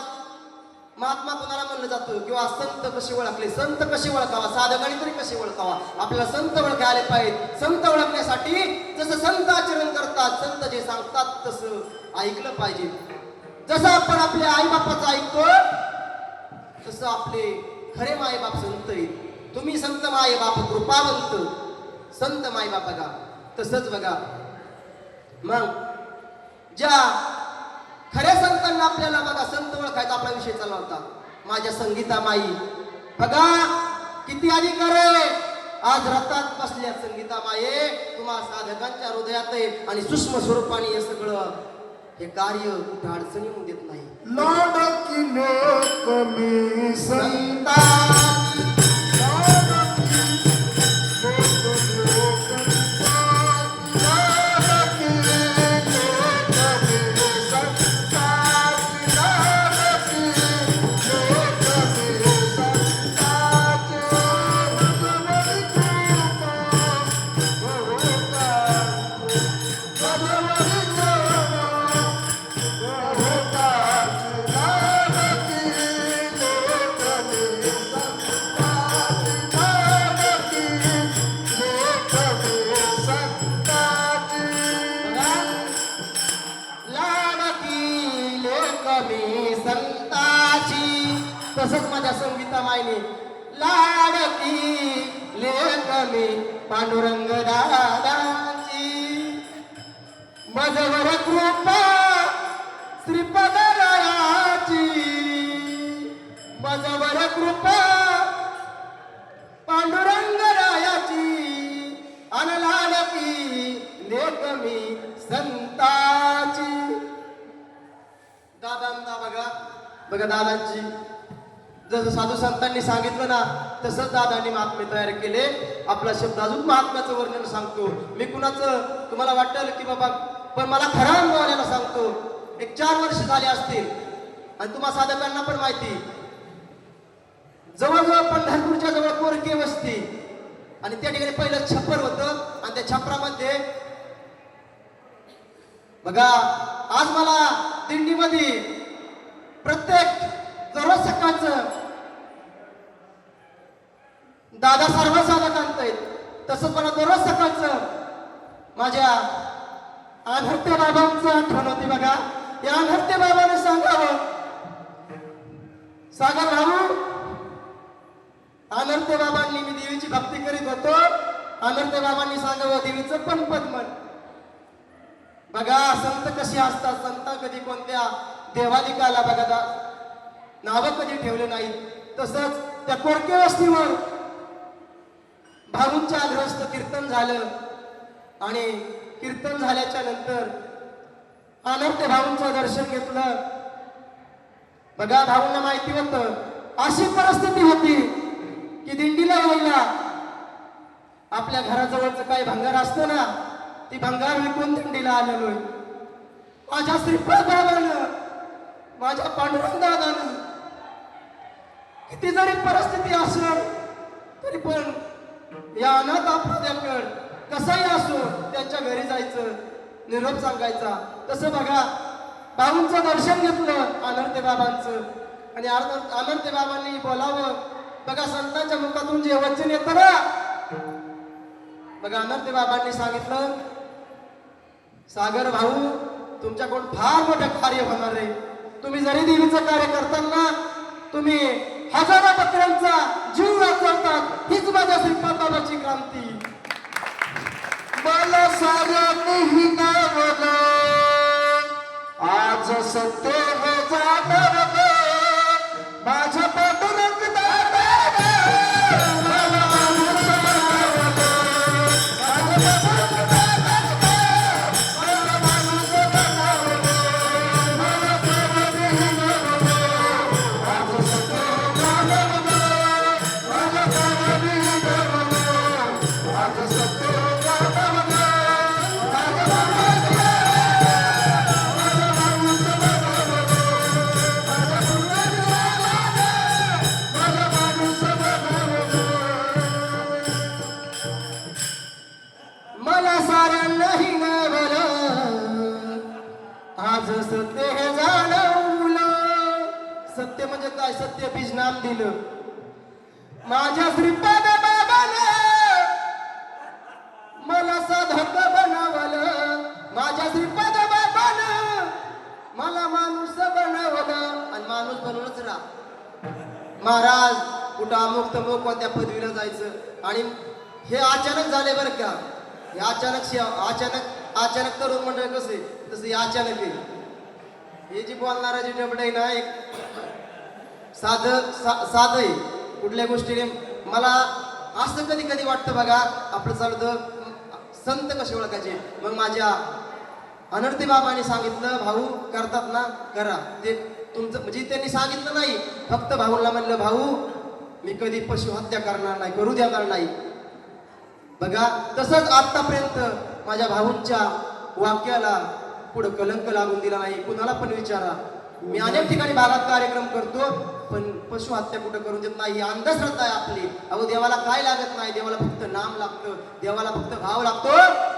महात्मा कोणाला म्हणलं जातं, किंवा संत कसे ओळखले, संत कसे ओळखावा, साधकांनी तरी कसे ओळखावा. आपल्याला संत ओळखायला पाहिजे. संत ओळखण्यासाठी जसं संत आचरण करतात, संत जे सांगतात तसं ऐकलं पाहिजे. जसं आपण आपल्या आईबापाचं ऐकतो तसं आपले खरे मायबाप संत आहेत. तुम्ही संत मायबाप कृपावंत संत मायबाप बघा, तसंच बघा. मग ज्या खऱ्या संतांना आपल्याला बघा संत ओळखायचा आपला विषय चालला होता. माझ्या संगीता माई बघा किती अधिकार आहे. आज रथात बसल्या संगीता माये तुम्हा साधकांच्या हृदयात आहे आणि सूक्ष्म स्वरूपाने हे सगळं हे कार्य कुठे अडचणी होऊन देत नाही. लाडकी लेक मी संता तसंच माझ्या संगीता मायने लाडकी लेक मी पांडुरंग दादाची मजवर कृपा श्रीपदरायाची मजवर कृपा पांडुरंग रायाची अन लाडकी लेक मी संताची. दादांना बघा दादांची जसं साधू संतांनी सांगितलं ना तसंच दादांनी महात्मे तयार केले. आपला शब्द अजून महात्म्याचं वर्णन सांगतो. मी कुणाचं तुम्हाला वाटेल की बाबा, पण मला खरा अनुभव आलेला सांगतो. एक 4 वर्ष झाले असतील आणि तुम्हा साधकांना पण माहिती, जवळजवळ पंढरपूरच्या जवळ कोरके वस्ती आणि त्या ठिकाणी पहिलं छप्पर होतं आणि त्या छपरामध्ये बघा आज मला दिंडीमध्ये प्रत्येक दररोज सकाळचं दादा सर्व साधक आणतायत तसंच मला दररोज सकाळचं माझ्या अनहत्या बाबांचं आठवण होती बघा. या अनहत्या बाबाने सांगावं, सागर भाऊ, अनर्थ बाबांनी मी देवीची भक्ती करीत होतो. अनर्थ बाबांनी सांगावं देवीचं पण पद म्हण. बघा संत कशी असतात. संत कधी कोणत्या देवादिकाला बघा नावं कधी ठेवले नाहीत. तसंच त्या कोरके वस्तीवर भाऊंच्या ग्रस्त कीर्तन झालं आणि कीर्तन झाल्याच्या नंतर अनर्थ भाऊंचं दर्शन घेतलं. बघा भाऊंना माहिती होतं अशी परिस्थिती होती की दिंडीला यायला आपल्या घराजवळचं काही भंगार असतं ना, ती भंगार विकून दिंडीला आलेलोय. माझ्या श्रीपाद बाबानं, माझ्या पांडुरंग दादानं किती जरी परिस्थिती असेल तरी पण या अनाथ अपराध्याकडे कसाही असो त्यांच्या घरी जायचं, निरोप सांगायचा. तसं बघा भाऊंचं दर्शन घेतलं अनर्थ बाबांचं आणि अनर्थ बाबांनी बोलावं. बघा संतांच्या मुखातून जे वचन येतं ना, बघा अनर्थ बाबांनी सांगितलं, सागर भाऊ तुमच्याकडून फार मोठं कार्य होणार आहे. तुम्ही जरी देवीचं कार्य करताना तुम्ही हजारो बकऱ्यांचा जीव वाचवतात. हीच माझ्या श्रीपाद बाबाची क्रांती. मला साऱ्यांनी हिनावलं, आज सत्य हे जाणवलं. माझ्या पांडुरंग दादाने मला माणूस बनवलं. माझ्या पांडुरंग दादाने मला माणूस बनवलं. मला साऱ्यांनी हिनावलं, आज सत्य हे जाणवलं. मला साऱ्यांनी हिनावलं, आज सत्य हे जाणवलं. मला साऱ्यांना हिनावलं, आज सत्य हे जाणवलं. सत्य म्हणजे काय? सत्य बीज नाम दिलं माझ्या श्रीपाद बाबाने. मला साधक बनवलं माझ्या श्रीपाद बाबानं. मला माणूस बनवलं आणि माणूस बनवूनच राहा. महाराज कुठं अमुक तमुक कोणत्या पदवीला जायचं आणि हे अचानक झाले बरं का. हे अचानक तरुण मंडळ कसे तसं हे अचानक आहे. हे जी बोलणारा जी डबड आहे ना, एक साध आहे. कुठल्या गोष्टीने मला असं कधी कधी वाटतं बघा, आपलं चालतं संत कसे ओळखायचे. मग माझ्या अनर्थ बाबांनी सांगितलं, भाऊ करतात ना करा. ते तुमचं म्हणजे त्यांनी सांगितलं नाही, फक्त भाऊला म्हणलं भाऊ मी कधी पशु हत्या करणार नाही, करू देणार नाही. बघा तसंच आतापर्यंत माझ्या भाऊंच्या वाक्याला पुढे कलंक लागून दिला नाही. कुणाला पण विचारा, मी अनेक ठिकाणी भागात कार्यक्रम करतो पण पशु हत्या कुठं करून देत नाही. ही अंधश्रद्धा आहे आपली. अहो देवाला काय लागत नाही, देवाला फक्त नाम लागतं, देवाला फक्त भाव लागतो.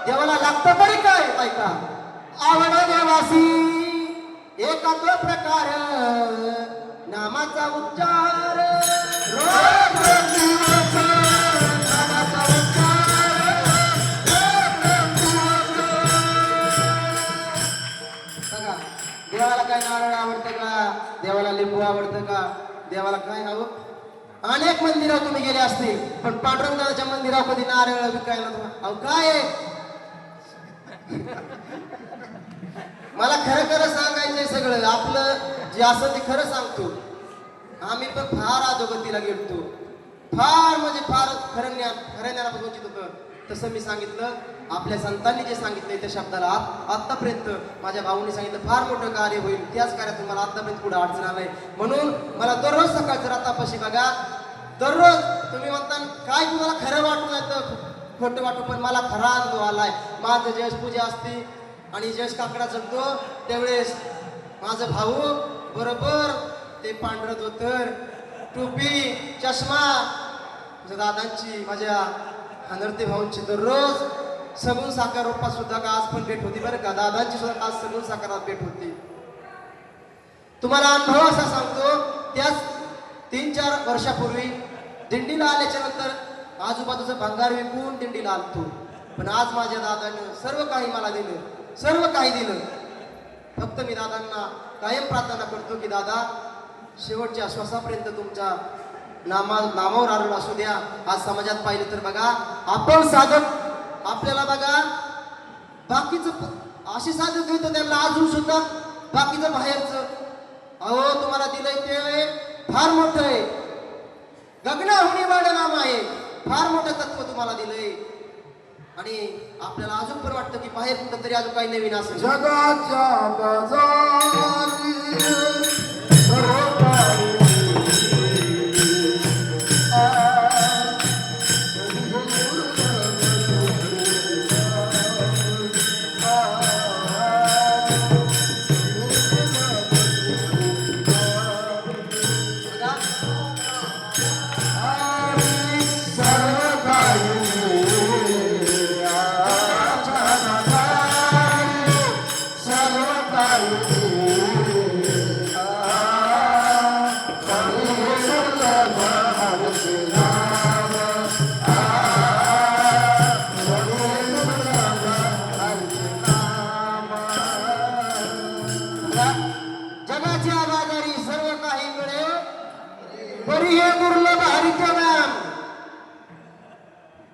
देवाला लागतं तरी काय ऐका, आवड देवासी एका तो प्रकार नामाचा उच्चार रोज दिवस नामाचा उच्चार बघा. देवाला काय नारळ आवडतं का, देवाला लिंबू आवडतं का, देवाला काय हवं. अनेक मंदिरावर तुम्ही गेले असतील पण पांडुरंगाच्या मंदिरावर कधी नारळ विकायला अहो काय आहे? मला खरं खरं सांगायचंय सगळं आपलं जे असं ते खरं सांगतो. आम्ही पण फार अधोगतीला गेलतो, फार म्हणजे फार खरं ज्ञानापासून वंचित होतं. तसं मी सांगितलं आपल्या संतांनी जे सांगितलंय त्या शब्दाला आतापर्यंत माझ्या भाऊनी सांगितलं फार मोठं कार्य होईल. त्याच कार्यातून मला आतापर्यंत पुढे अडचण आलंय. म्हणून मला दररोज सकाळचं रातापाशी बघा, दररोज तुम्ही म्हणता काय तुम्हाला खरं वाटू नाही तर खोटं वाटू, पण मला खरा अनुभव आलाय. माझं ज्यावेळेस पूजा असते आणि ज्यावेळेस काकडा चढतो त्यावेळेस माझं भाऊ बरोबर ते पांढरं धोतर, टोपी, चष्मा दादांची माझ्या अनर्थे भाऊंची दररोज सगुण साकार रूपात सुद्धा का आज पण भेट होती बरं का. दादांची सुद्धा आज सगुण साकारात भेट होती. तुम्हाला अनुभव असा सांगतो त्याच 3-4 वर्षापूर्वी दिंडीला आल्याच्या नंतर आजूबाजूचं भंगार विकून दिंडीला आलतो. पण आज माझ्या दादानं सर्व काही मला दिलं, सर्व काही दिलं. फक्त मी दादांना कायम प्रार्थना करतो की दादा शेवटच्या श्वासापर्यंत तुमच्या नामावर आरोळ असू द्या. आज समाजात पाहिलं तर बघा आपण साधक आपल्याला बघा बाकीचं असे साधक होतं त्यांना अजून सुद्धा बाकीचं बाहेरचं अहो तुम्हाला दिलंय ते फार मोठं आहे. गगनाहुनी वाढ नाम आहे, फार मोठं तत्व तुम्हाला दिलंय. आणि आपल्याला अजून पण वाटतं की बाहेर कुठं तरी अजून काही नवीन असेल. जगाच्या बाजारी सर्व काही जगाच्या बाजारी सर्व काही मिळे बरी हे दुर्लभ हरीचे नाम.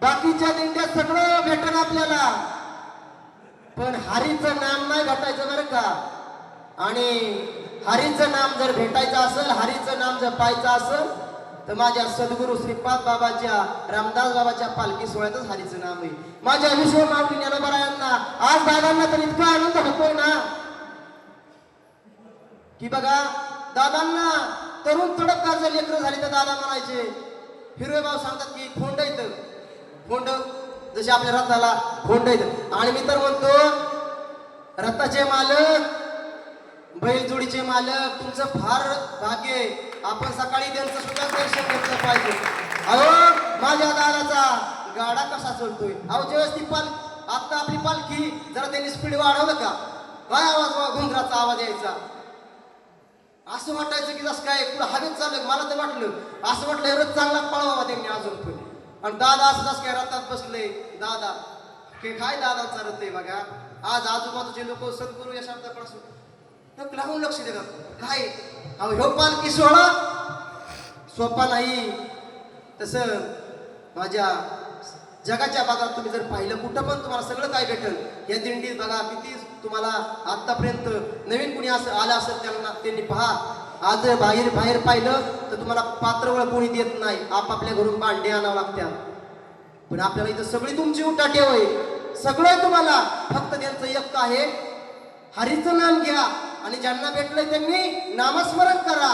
बाकीच्या दिंड्यात सगळं भेटन आपल्याला, पण हरीचं नाम नाही भेटायचं बरं का. आणि हरीचं नाम जर भेटायचं असेल, हरीचं नाम जपायचं असेल तर माझ्या सद्गुरू श्रीपाद बाबाच्या रामदास बाबाच्या पालखी सोहळ्यातच हरीचं नाम आहे. माझ्या विश्व माऊली ज्ञानोबरायांना आज दादांना तर इतका आनंद होतोय ना की बघा दादांना तरुण तडक जर लेकरं झाली तर दादा म्हणायचे. हिरवे भाऊ सांगतात की खोंड येतं, खोंड जसे आपल्या रथाला खोंड येतं. आणि मी तर म्हणतो रथाचे मालक बैलजोडीचे मालक तुमचं फार भाग्य आहे. आपण सकाळी त्यांचं सुद्धा दर्शन घेतलं पाहिजे. अहो माझ्या दादाचा गाडा कसा चलतोय. अहो ज्यावेळेस ती आता आपली पालखी जरा त्यांनी स्पीड वाढवलं का काय आवाज घुंगराचा आवाज यायचा. असं वाटायचं की जसं काय पुढे हवेत चाललं. मला तर वाटलं असं वाटलं एवढं चांगला पळवावा त्यांनी अजून पण. आणि दादा असं जसं काय रथात बसले. दादा हे काय दादांचा रथ आहे बघा. आज आजूबाजूचे लोक सद्गुरू या शब्दाकडे लावून लक्ष देतात. काय अहो ह्यो पालखी सोहळा सोपा नाही. तसं माझ्या जगाच्या बाजारात तुम्ही जर पाहिलं कुठं पण तुम्हाला सगळं काय भेटेल. या दिंडीत बघा किती तुम्हाला आतापर्यंत नवीन कुणी असं आलं असेल त्यांनी पहा. आज बाहेर पाहिलं तर तुम्हाला पात्रवळ कोणी देत नाही. आपापल्या घरून भांडे आणावं लागतात. पण आपल्याला इथं सगळी तुमची उठाठेव आहे, सगळं तुम्हाला. फक्त त्यांचं एक आहे हरीचं नाम घ्या आणि ज्यांना भेटलंय त्यांनी नामस्मरण करा.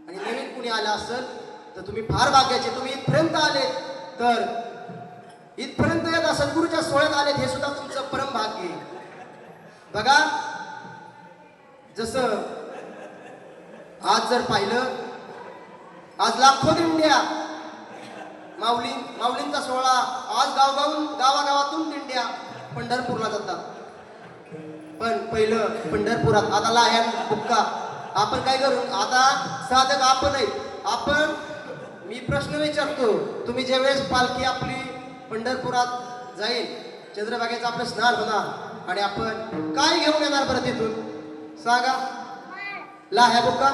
आणि नवीन कुणी आलं असेल तर तुम्ही फार भाग्याचे. तुम्ही इथपर्यंत आले तर इथपर्यंत येत सद्गुरूच्या सोहळ्यात आलेत हे सुद्धा तुमचं परम भाग्य आहे. बघा जसं आज जर पाहिलं आज लाखो दिंड्या माऊलींचा सोहळा आज गावागावातून दिंड्या पंढरपूरला जातात. पण पहिलं पंढरपुरात आता लाह्या बुक्का आपण काय करू. आता साधक आपण आहे. आपण मी प्रश्न विचारतो तुम्ही ज्यावेळेस पालखी आपली पंढरपुरात जाईल चंद्रभागेचं आपलं स्नान होणार आणि आपण काय घेऊन येणार बरं तिथून सांगा. लाह्या बुक्का.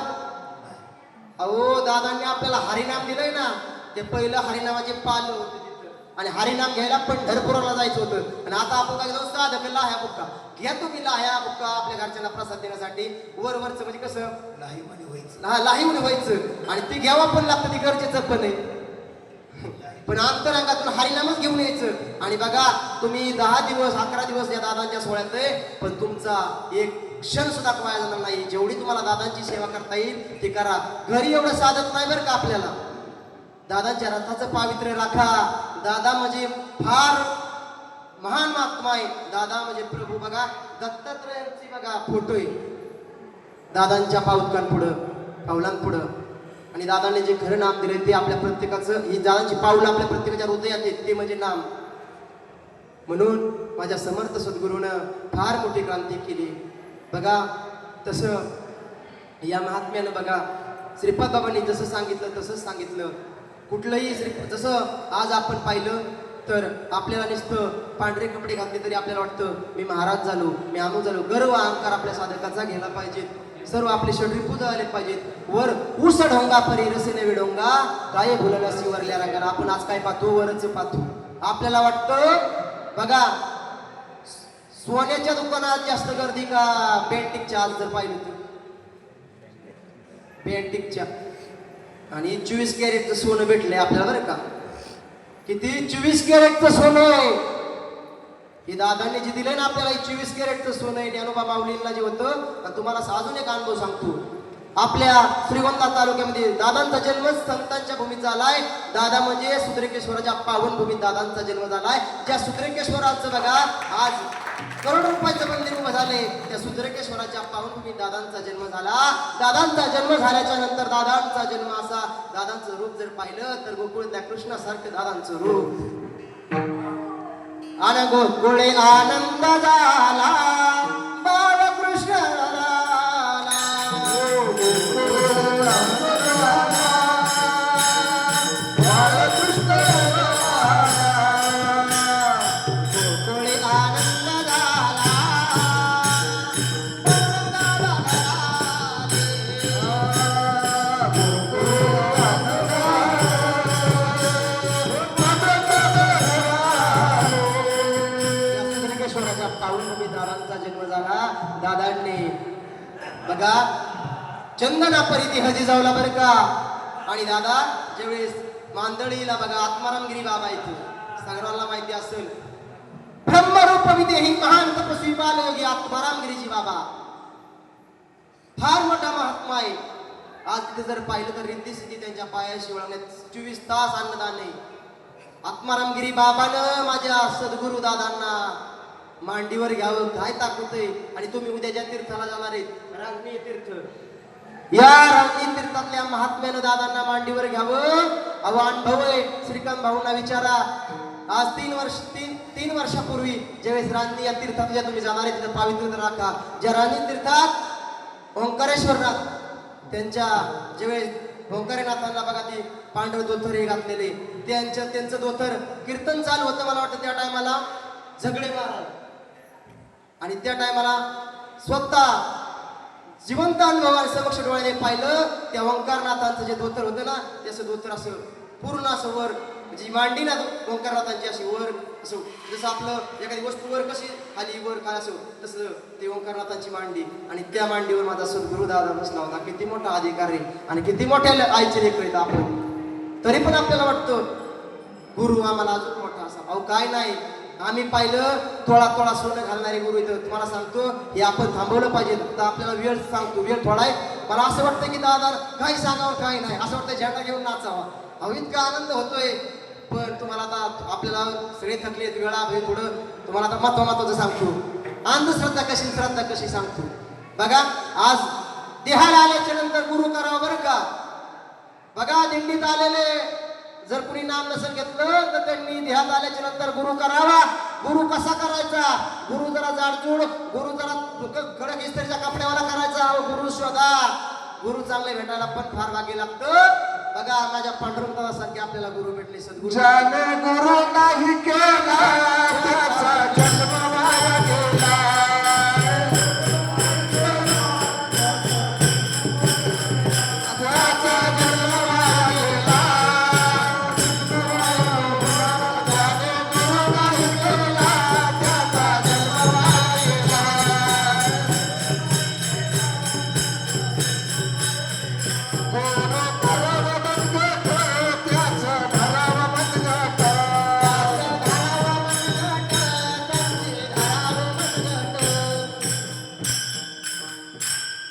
अहो दादांनी आपल्याला हरिनाम दिलंय ना. ते पहिलं हरिनामाचे पाल होते तिथं आणि हरिनाम घ्यायला पंढरपुराला जायचं होतं. आणि आता आपण काय जाऊ साधक लाह्या बुक्का घ्या. तुम्ही लाह्या बुक्का आपल्या घरच्यांना प्रसाद देण्यासाठी वरवरचं म्हणजे कसं लाहीवणी व्हायचं. आणि ती घ्यावं पण लागतं, ती गरजेचं पण आहे. पण अंतरंगातून हरिनामच घेऊन यायचं. आणि बघा तुम्ही 10 दिवस 11 दिवस या दादांच्या सोहळ्यात आहे, पण तुमचा एक क्षण सुद्धा वाया जाणार नाही. जेवढी तुम्हाला दादांची सेवा करता येईल ती करा. घरी एवढं साधत नाही बरं का आपल्याला. दादांच्या रथाचं पावित्र्य राखा. दादा म्हणजे फार महान महात्मा आहे. दादा म्हणजे प्रभू. बघा दत्तात्रयांची बघा फोटो आहे दादांच्या पावलांपुढं. आणि दादाने जे खरं नाम दिले ते आपल्या प्रत्येकाचं ही दादांची पाऊलं आपल्या प्रत्येकाच्या हृदयात आहेत ते म्हणजे नाम. म्हणून माझ्या समर्थ सद्गुरूनं फार मोठी क्रांती केली. बघा तसं या महात्म्यानं बघा श्रीपाद बाबांनी जसं सांगितलं तसंच सांगितलं. कुठलंही जसं आज आपण पाहिलं तर आपल्याला नुसतं पांढरे कपडे घातले तरी आपल्याला वाटतं मी महाराज झालो, मी अमुक झालो. गर्व अहंकार आपल्या साधकाचा घ्यायला पाहिजे. सर्व आपले षडरी पूजा आले पाहिजेत. वर उस ढोंगा परी रसेने विडोंगा काय भुलला शिवरल्या रंगाला. आपण आज काय पाहतो? वरच पाहतो. आपल्याला वाटतं बघा सोन्याच्या दुकानात जास्त गर्दी का पेंटिकच्या? आज जर पाहिलं तर पेंटिकच्या आणि 24 कॅरेटचं सोनं भेटलंय आपल्याला बरं का. किती? 24 कॅरेटचं सोनं आहे. हे दादांनी जे दिलंय ना आपल्याला 24 कॅरेटचं सोनं आहे. ज्ञानोबा माऊलींना जे होतं. तुम्हाला अजून एक अनुभव सांगतो. आपल्या श्रीगोंदा तालुक्यामध्ये दादांचा जन्म संतांच्या भूमीत झालाय. दादा म्हणजे सुद्रेकेश्वराच्या पावन भूमीत दादांचा जन्म झालाय. ज्या सुद्रेकेश्वराचं बघा आज करोडो रुपयाचं मंदिर उभं झाले. त्या सुद्रेकेश्वराच्या पावन भूमीत दादांचा जन्म झाला. दादांचा जन्म झाल्याच्या नंतर दादांचा जन्म असा. दादांचं रूप जर पाहिलं तर गोकुळल्या कृष्णासारखं दादांचं रूप. आणि गोकुळे आनंद झाला बाळकृष्ण दादांनी बघा चंदना परिधी हजी जावला बरं का. आणि दादा ज्यावेळेस मांदळीला बघा आत्मारामगिरी बाबा इथे सगळ्यांना माहिती असेल. ब्रह्मरूप विदेही महान तपस्वी बालयोगी आत्मारामगिरीजी बाबा फार मोठा महात्मा आहे. आज तिथे जर पाहिलं तर रिद्धी सिद्धी त्यांच्या पायाशी वळवण्यात 24 तास अन्नदान आहे. आत्मारामगिरी बाबानं माझ्या सद्गुरु दादांना मांडीवर घ्यावं काय ताकद आहे. आणि तुम्ही उद्या ज्या तीर्थाला जाणार आहेत रांगणी तीर्थ, या रांगणी तीर्थातल्या महात्म्यानं दादांना मांडीवर घ्यावं. अहो अनुभव आहे. श्रीकांत भाऊंना विचारा. आज 3 वर्षापूर्वी ज्यावेळेस रांगणी या तीर्थात ज्या तुम्ही जाणार आहे तिथं पावित्र्य राखा. ज्या रांगणी तीर्थात ओंकारेश्वरनाथ त्यांच्या ज्यावेळेस ओंकारेनाथांना बघा ती पांढर दोथर घातलेले त्यांचं दोथर कीर्तन चालू होतं. मला वाटतं त्या टायमाला झगडे महाराज. आणि त्या टायमाला स्वतः जिवंत अनुभवाने समक्ष डोळ्याने पाहिलं त्या ओंकारनाथांचं जे धोतर होतं ना त्याचं धोतर असं पूर्ण असं वर म्हणजे मांडी ना ओंकारनाथांची अशी वर असं जसं आपलं एखादी वस्तू वर कशी खाली वर काय असं तसं ते ओंकारनाथांची मांडी. आणि त्या मांडीवर माझा सद्गुरु दादा बसला होता. किती मोठा अधिकार आहे आणि किती मोठ्या आईचे लेकर आहेत आपण. तरी पण आपल्याला वाटतं गुरु आम्हाला अजून मोठा असा. अहो काय नाही. आम्ही पाहिलं तोळा सोनं घालणारे गुरु इथं. तुम्हाला सांगतो हे आपण थांबवलं पाहिजे. तर आपल्याला वेळ सांगतो वेळ थोडा आहे. मला असं वाटतं की दादा काही सांगावं काही नाही. असं वाटतं झेंडा घेऊन नाचावा. अहो इतका आनंद होतोय. पण तुम्हाला आता आपल्याला सगळे थकलेत वेळा भाई थोडं तुम्हाला आता महत्वाचं सांगतो. अंधश्रद्धा कशी श्रद्धा कशी सांगतो बघा. आज देहाला आल्याच्या नंतर गुरु करावं बरं का. बघा दिंडीत आलेले जर कुणी नाम नसेल घेतलं तर त्यांनी देहात आल्याच्या नंतर गुरु करावा. गुरु कसा करायचा? गुरु जरा जाडजूड, गुरु जरा कडक इस्त्रीच्या कपड्यावाला करायचा. गुरु शोधा. गुरु चांगले भेटायला पण फार भागी लागतं. बघा माझ्या पांडुरंगासारखे आपल्याला गुरु भेटले सद्गुरु. ज्याने गुरु नाही केला त्याचा जन्म वाया गेला.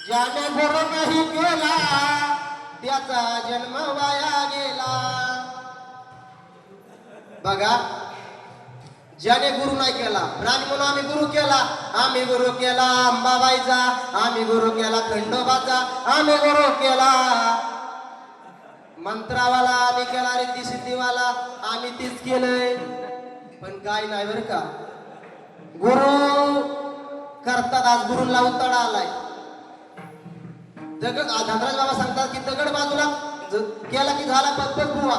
ज्याने गुरु नाही केला त्याचा जन्म वाया गेला. बघा ज्याने गुरु नाही केला. राणी म्हणून आम्ही गुरु केला. आम्ही गुरु केला अंबाबाईचा, आम्ही गुरु केला खंडोबाचा, आम्ही गुरु केला मंत्रावाला, आम्ही केला रिद्धी सिद्धीवाला. आम्ही तीच केलंय. पण काय नाही बरं का. गुरु करतात. आज गुरुला उताडा आलाय. धनराज बाबा सांगतात की दगड बाजूला केला की झाला पदपद बुवा,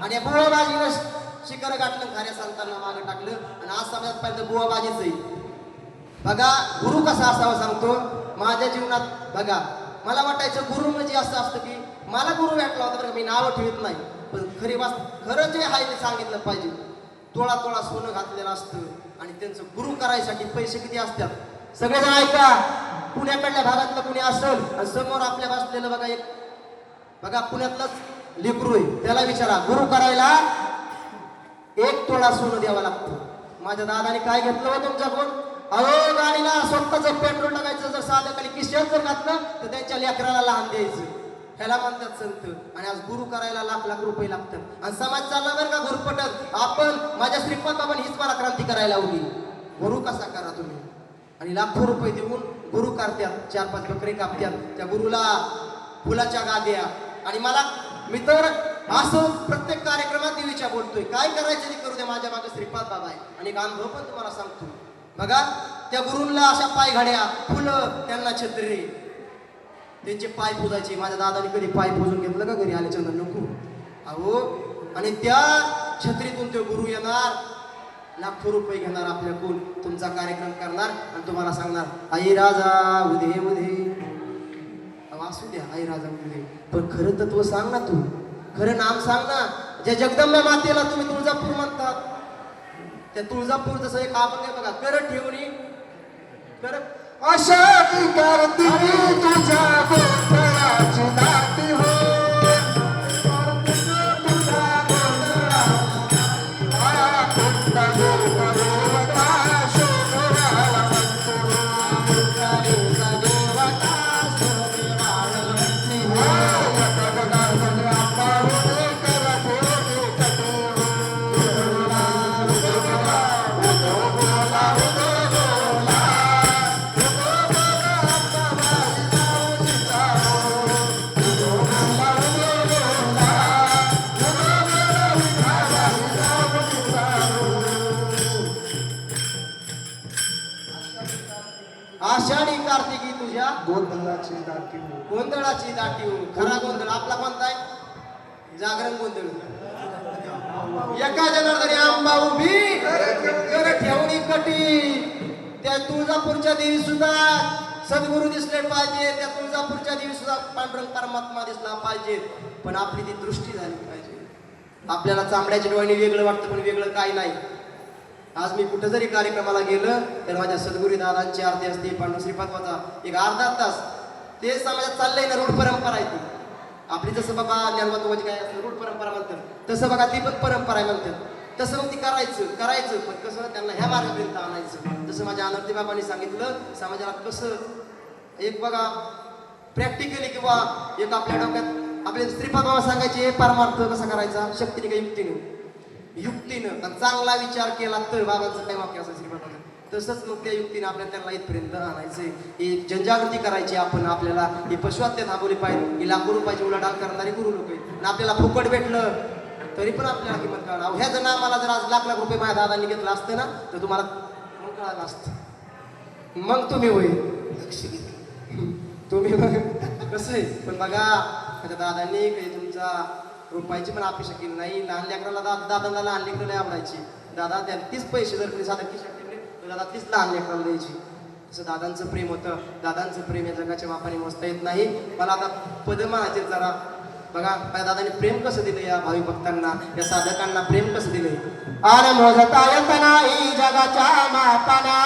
आणि बुवा बाजीनं शिखर गाठलं, खऱ्या संतांना मागे टाकलं, आणि आज समाजात पाहिजे बुवा बाजीच आहे. बघा गुरु कसा असावा सांगतो. माझ्या जीवनात बघा मला वाटायचं गुरु म्हणजे असं असतं की मला गुरु भेटला होता, बरं मी नावं ठेवत नाही, पण खरं जे आहे ते सांगितलं पाहिजे. तोळा तोळा सोनं घातलेलं असतं, आणि त्यांचं गुरु करायसाठी पैसे किती असतात. सगळेजण ऐका, पुण्याकडल्या भागातलं कुणी असेल आणि समोर आपल्या बसलेलं बघा एक बघा पुण्यातलंच लेकरू आहे, त्याला विचारा गुरु करायला 1 तोळा सोनं द्यावं लागतं. माझ्या दादाने काय घेतलं हो तुमच्याकडून? अहो गाडीला स्वतःचं पेट्रोल टाकायचं, जर साधं खाली किशोर जर घातलं तर त्यांच्या लेकराला लहान द्यायचं, ह्याला म्हणतात संत. आणि आज गुरु करायला लाख लाख रुपये लागतात, आणि समाज चालला बरं का गुरुपटत. आपण माझ्या श्रीपाद बाबांनी हीच मला क्रांती करायला लावली, गुरु कसा करा तुम्ही, आणि लाखो रुपये देऊन गुरु करतात, 4-5 बकरे कापतात, त्या गुरुला फुलाच्या गाद्या. आणि मला मी तर असं प्रत्येक कार्यक्रमात देवीच्या बोलतोय, काय करायचं ते करू दे, माझ्या मागे श्रीपाद बाबा आहे. आणि एक अनुभव पण तुम्हाला सांगतो बघा, त्या गुरूंना अशा पायघड्या, फुलं, त्यांना छत्री, त्यांचे पाय पुजायचे. माझ्या दादाने कधी पाय पुजून घेतलं का घरी आल्याच्या नको अहो. आणि त्या छत्रीतून ते गुरु येणार, लाखो रुपये घेणार आपल्याकडून, तुमचा कार्यक्रम करणार, आणि तुम्हाला सांगणार आई राजा उदे उदे. असू द्या आई राजा उदे, पण खरं तत्व सांग ना, तू खरं नाम सांग ना. ज्या जगदंबा मातेला तुम्ही तुळजापूर म्हणतात, त्या तुळजापूर जसं एक आपण बघा कर ठेवणी कर आषाढी कार्तिकी तुझ्या गोंधळाची दाटी हो. आषाढी कार्तिकी तुझ्या गोंधळाची दाटी हो. गोंधळाची दाटी हो. खरा गोंधळ आपला कोणता आहे? जागरण गोंधळ. एका जनार्दनी आंबा उभी कर ठेवणी कटी. त्या तुळजापूरच्या देवी सुद्धा सद्गुरू दिसले पाहिजे, त्या तुळजापूरच्या देवी सुद्धा पांडुरंग परमात्मा दिसला पाहिजे, पण आपली ती दृष्टी झाली पाहिजे. आपल्याला चांबड्याच्या डोळ्याने वेगळं वाटतं, पण वेगळं काही नाही. आज मी कुठं जरी कार्यक्रमाला गेलं तर माझ्या सद्गुरू दादांची आरती असते, पांडू श्रीपादवाचा एक अर्धा तास, ते समाजात चाललंय ना, रूढ परंपरा आहे ती आपली. जसं बाबा ज्ञानवंतवाची काय असतं रूढ परंपरा म्हणतात, तसं बघा ती पण परंपरा आहे म्हणतात. तसं मग ती करायचं पण कसं त्यांना ह्या मार्गापर्यंत आणायचं. जसं माझ्या अनर्ती बाबांनी सांगितलं, समाजाला कसं एक बघा प्रॅक्टिकली किंवा एक आपल्या डोक्यात आपले श्रीपाद बाबा सांगायचे परमार्थ कसा करायचा, शक्तीने का युक्तीनं चांगला विचार केला तर बाबांचं काय वाक्य असं श्रीपाद बाबा, तसंच मग त्या युक्तीने आपल्या त्यांना इथपर्यंत आणायचंय. ही जनजागृती करायची आपण. आपल्याला ही पशुहत्या थांबवली पाहिजे. ही लाखो रुपयाची उलाढाल करणारे गुरु लोक आहेत, आणि आपल्याला फुकट भेटलं तरी पण आपल्याला किंमत कळणार. ह्या जर आम्हाला जर आज लाख लाख रुपये माझ्या दादांनी घेतलं असतं ना, तर तुम्हाला मग कळालं असतं. मग तुम्ही तुम्ही कसं आहे. पण बघा माझ्या दादांनी काही तुमचा रुपयाची पण अपेक्षा केली नाही. लहान लेकराला दादांना लहान लेकरं नाही आवडायची. दादा त्या 30 पैसे जर कधी साधं खिशात ठेवले तर दादा 30 लहान लेकराला द्यायची. असं दादांचं प्रेम होतं. दादांचं प्रेम या जगाच्या मापाने मोजता येत नाही. मला आता पद म्हणायचे जरा बघा, माझ्या दादाने प्रेम कसं दिलं या भावी भक्तांना, या साधकांना प्रेम कसं दिलंय. आन मोजता येत नाही जगाच्या मापाना,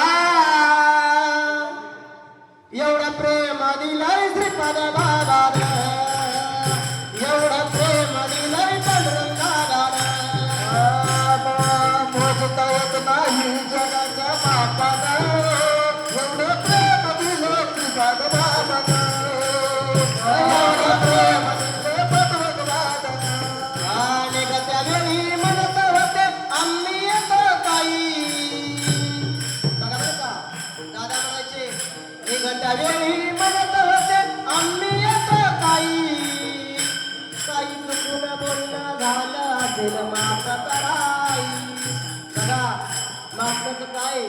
एवढं प्रेम दिलंय श्रीपाद बाबानं, एवढं प्रेम दिलंय पांडुरंग दादानं. मोजता येत नाही जगाच्या मापानं, एवढं प्रेम दिलं श्रीपाद बाबानं, एवढं प्रेम दिलं पांडुरंग दादानं. आणि गत्या वेळी म्हणत होते आम्ही येतो काही. बघा बरं का दादा म्हणायचे गत्या वेळी म्हणत होते आम्ही येतो काही. काही चुकून बोलणं झालं असेल माफ कराई. बघा माफच काय,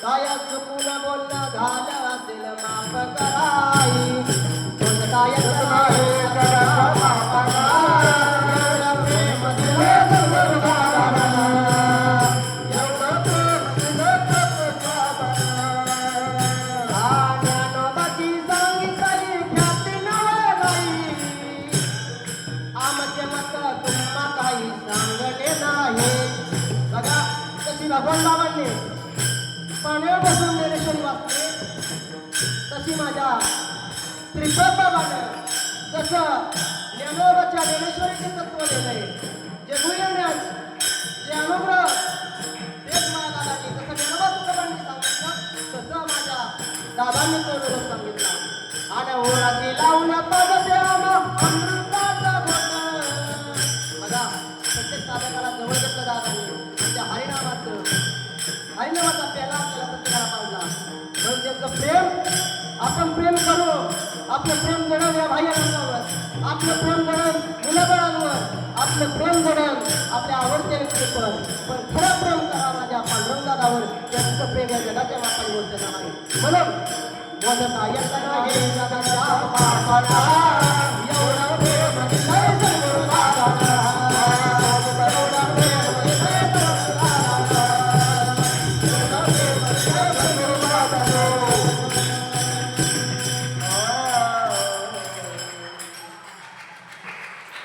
काय चुकून बोलणं झालं असेल माफ कराई. मोजता येत नाही जगाच्या बापाला. एवढं प्रेम दिलं दादाला. एवढं प्रेम दिलं दादाला. ज्ञानोबाची सांगितली ख्याती नाही. आमचे मत तुम्हा काही सांगणे नाही. बघा कशी भगवान बाबांनी पाण्यावर बसून ज्ञानेश्वरी वाचली, तशी माझ्या त्रिपद बाबानं जसं ज्ञानोबाच्या ज्ञानेश्वरीचे तत्व दिलंय, जे गुह्यज्ञान, जे अनुग्रह तेच माझ्या दादांनी जसं ज्ञानोबा तुकोबांनी सांगितलं तसं माझ्या दादांनी तो निरोप सांगितला. आणि ओराची लावण्या पदद्यामा अमृताचा घोट. बघा प्रत्येक साधकाला जवळ घेतलं दादांनी म्हणजे हरिनामाचा प्याला आपल्याला प्रत्येकाला पाडला. म्हणून त्यांचं प्रेम आपण प्रेम करू. आपलं प्रेम जडण या बाह्य रंगावर, आपलं प्रेम जडण मुलाबळांवर, आपलं प्रेम जडण आपल्या आवडत्या व्यक्तीवर. पण खरं प्रेम करा माझ्या पांडुरंगावर. त्यांचं प्रेम या जगाच्या बापाने मोजलं नाही. म्हणून मोजता येत नाही जगाच्या बापाला. एवढं प्रेम दिलंय सद्गुरुदादाला. एवढं प्रेम दिलंय सद्गुरुदादाला. एवढं प्रेम दिलंय सद्गुरुदादाला.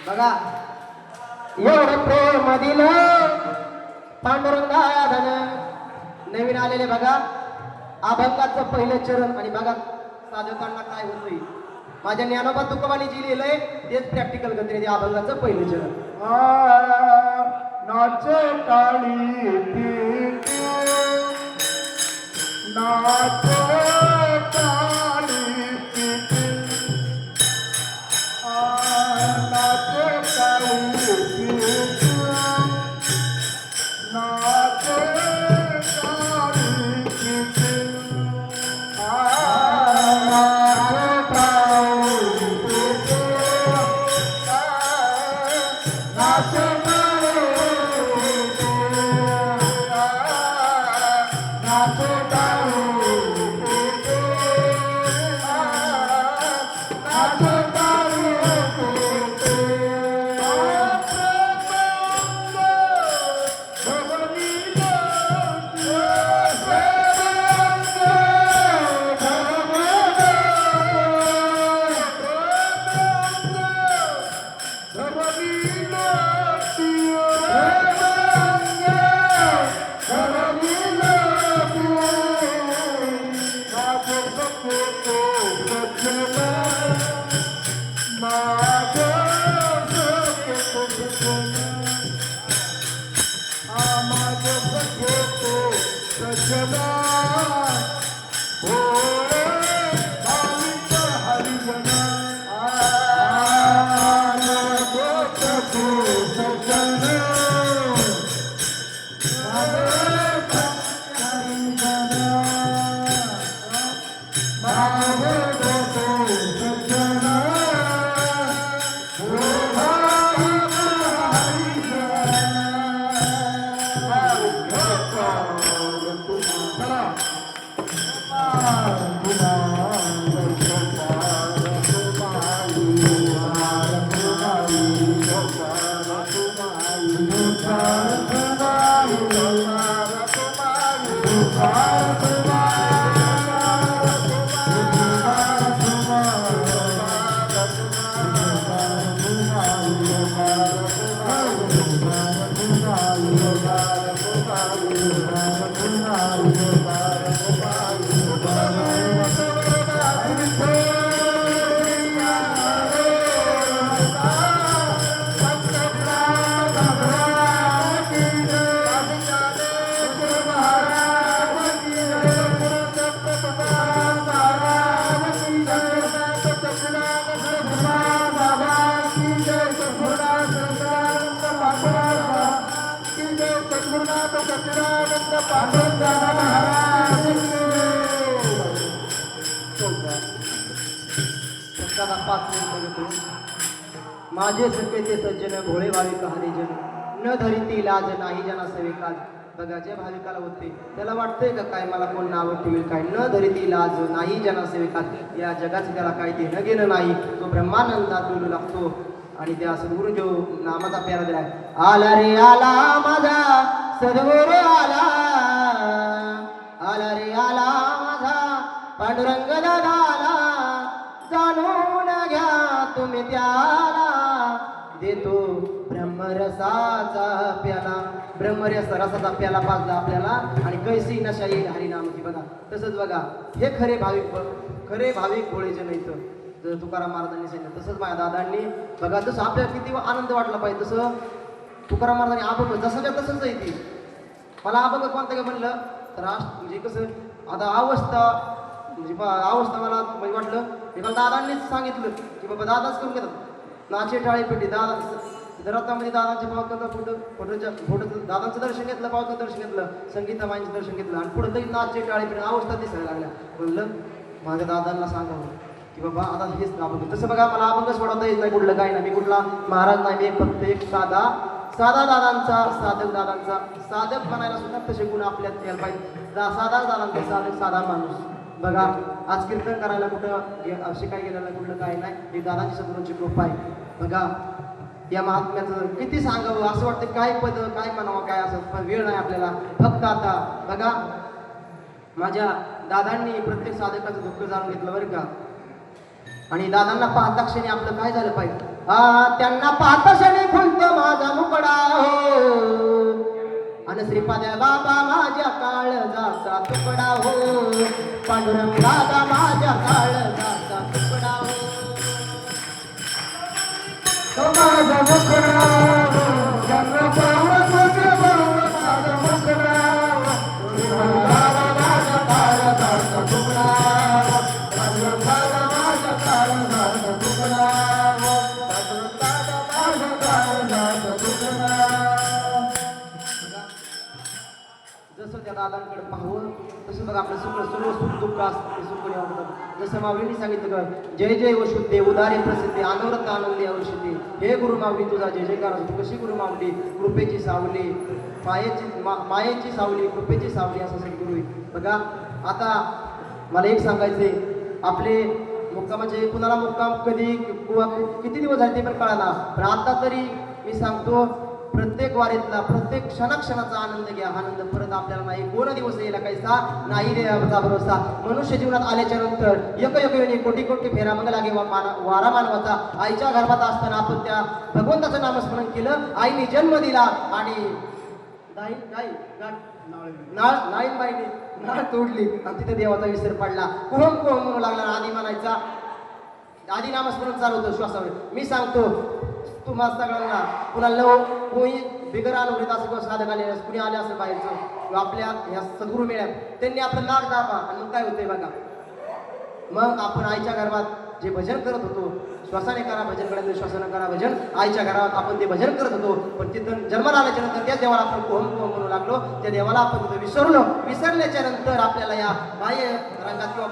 बघा एवढं प्रेम दिलं पांडुरंगाधन. नवीन आलेले बघा अभंगाचं पहिलं चरण. आणि बघा साधकांना काय होतंय, माझ्या ज्ञानोबा तुकोबांनी जी लिहिलंय तेच प्रॅक्टिकल करते. ते अभंगाचं पहिलं चरण. नाचे टाळी पिटी, नाचे टाळी पिटी, नाचे टाळी पिटी, नाचे टाळी पिटी, माझे सखे ते सज्जन भोळे भाविक हरिजन न धरिती लाज नाही जना सेविकाज बघा ज्या भाविकाला होते त्याला वाटतंय का काय मला कोण नावं ठेवेल काय न धरिती लाज नाही जनासेविकात या जगाचं त्याला काही देणं घेणं नाही तो ब्रह्मानंदात डोलू लागतो आणि त्या सद्गुरू जो नामाचा प्यारा दिलाय आला रे आला माझा सद्गुरू आला आला रे आला माझा पांडुरंग दादा आला जाणून घ्या तुम्ही त्याला देतो ब्रह्मरसाचा प्याला रसाचा प्याला पाजला आपल्याला आणि कैसी नशा येईल हरिनामाची बघा तसंच बघा हे खरे भाविक भोळेचे नाहीत जर तुकाराम महाराजांनी सांगितलं तसंच माझ्या दादांनी बघा जसं आपल्याला किती आनंद वाटला पाहिजे तसं तुकाराम महाराजांनी अभंग जसं तसंच आहे ती मला अभंग कोणतं का म्हणलं तर म्हणजे कसं आता अवस्था मला म्हणजे वाटलं हे मला दादांनीच सांगितलं की बाबा दादाच करून घेतात नाचे टाळी पेटी दादा रथामध्ये दादांच्या फोटो दादांचं दर्शन घेतलं पावतं दर्शन घेतलं संगीतामाईंचं दर्शन घेतलं आणि पुढे तरी नाचे टाळी पेटी अवस्था दिसायला लागल्या म्हणलं माझ्या दादांना सांगावं की बाबा आता हेच अभंग तसं बघा मला अभंग सोडवता येत नाही कुठलं काय नाही मी कुठला महाराज नाही मी फक्त एक साधा दादांचा साधक बनायला सुद्धा तसे गुण आपल्यात यायला पाहिजे साधा दादांचा साधक साधा माणूस बघा आज कीर्तन करायला कुठं शिकाय गेलेलं कुठलं काय नाही ही दादांची सद्गुरूंची कृपा आहे बघा या महात्म्याचं किती सांगावं असं वाटतं काय पद काय म्हणावं काय असं पण वेळ नाही आपल्याला फक्त आता बघा माझ्या दादांनी प्रत्येक साधकाचं दुःख जाणून घेतलं बरं का आणि दादांना पाहता क्षणी आपलं काय झालं पाहिजे त्यांना पाहता क्षणी खुलतो माझा मुकडा हो आणि श्रीपाद्या बाबा माझ्या काळजाचा तुकडा हो पांडुरंग दादा माझ्या काळजाचा तुकडा हो माझा मुकडा जन्म पावत माझा मुकडा माझ्या काळजाचा तुकडा माझ्या काळजाचा तुकडा जसं त्या दादांकडे पाहावं तसं बघा आपलं सर्व सुख दुःख असतं सुख वाटतं जसं माऊलींनी सांगितलं का जय जय वशुद्धे उदारे प्रसिद्धी अनवरत आनंदी औषधी हे गुरु माऊली तुझा जय जयकार असतो कशी गुरु माऊली कृपेची सावली मायेची सावली कृपेची सावली असं सद्गुरू बघा आता मला एक सांगायचंय आपले मुक्कामाचे कुणाला मुक्काम कधी किती दिवस झाले ते पण कळाला पण आता तरी मी सांगतो प्रत्येक वारीतला प्रत्येक क्षणाचा आनंद घ्या आनंद परत आपल्याला नाही कोण दिवस यायला काहीसा नाही देवाचा भरोसा मनुष्य जीवनात आल्याच्या नंतर एक कोटी फेरा मग लागे वारा मानवाचा आईच्या गर्भात असताना आपण त्या भगवंताचं नामस्मरण केलं आईने जन्म दिला आणि नाळीबाईने नाळ तोडली आणि तिथे देवाचा विसर पडला कुहम म्हणू लागला आधी म्हणायचा आधी नामस्मरण चालू होतं श्वासावर मी सांगतो तुम्हाला सगळ्यांना कुणाला कोणी बिगर अनुभूत असं किंवा साधक आले कुणी आले असं बाहेरचं किंवा आपल्या ह्या सद्गुरू मिळाल्या त्यांनी आपलं नाक दाबा आणि मग काय होतंय बघा मग आपण आईच्या गर्भात जे भजन करत होतो श्वासाने करा भजन करायचं श्वासाने करा भजन आईच्या घरात आपण ते भजन करत होतो पण तिथं जन्माला आल्याच्या नंतर त्या देवाला आपण कोहम म्हणू लागलो त्या देवाला आपण तिथं विसरल्याच्या नंतर आपल्याला या बाह्य रंगात किंवा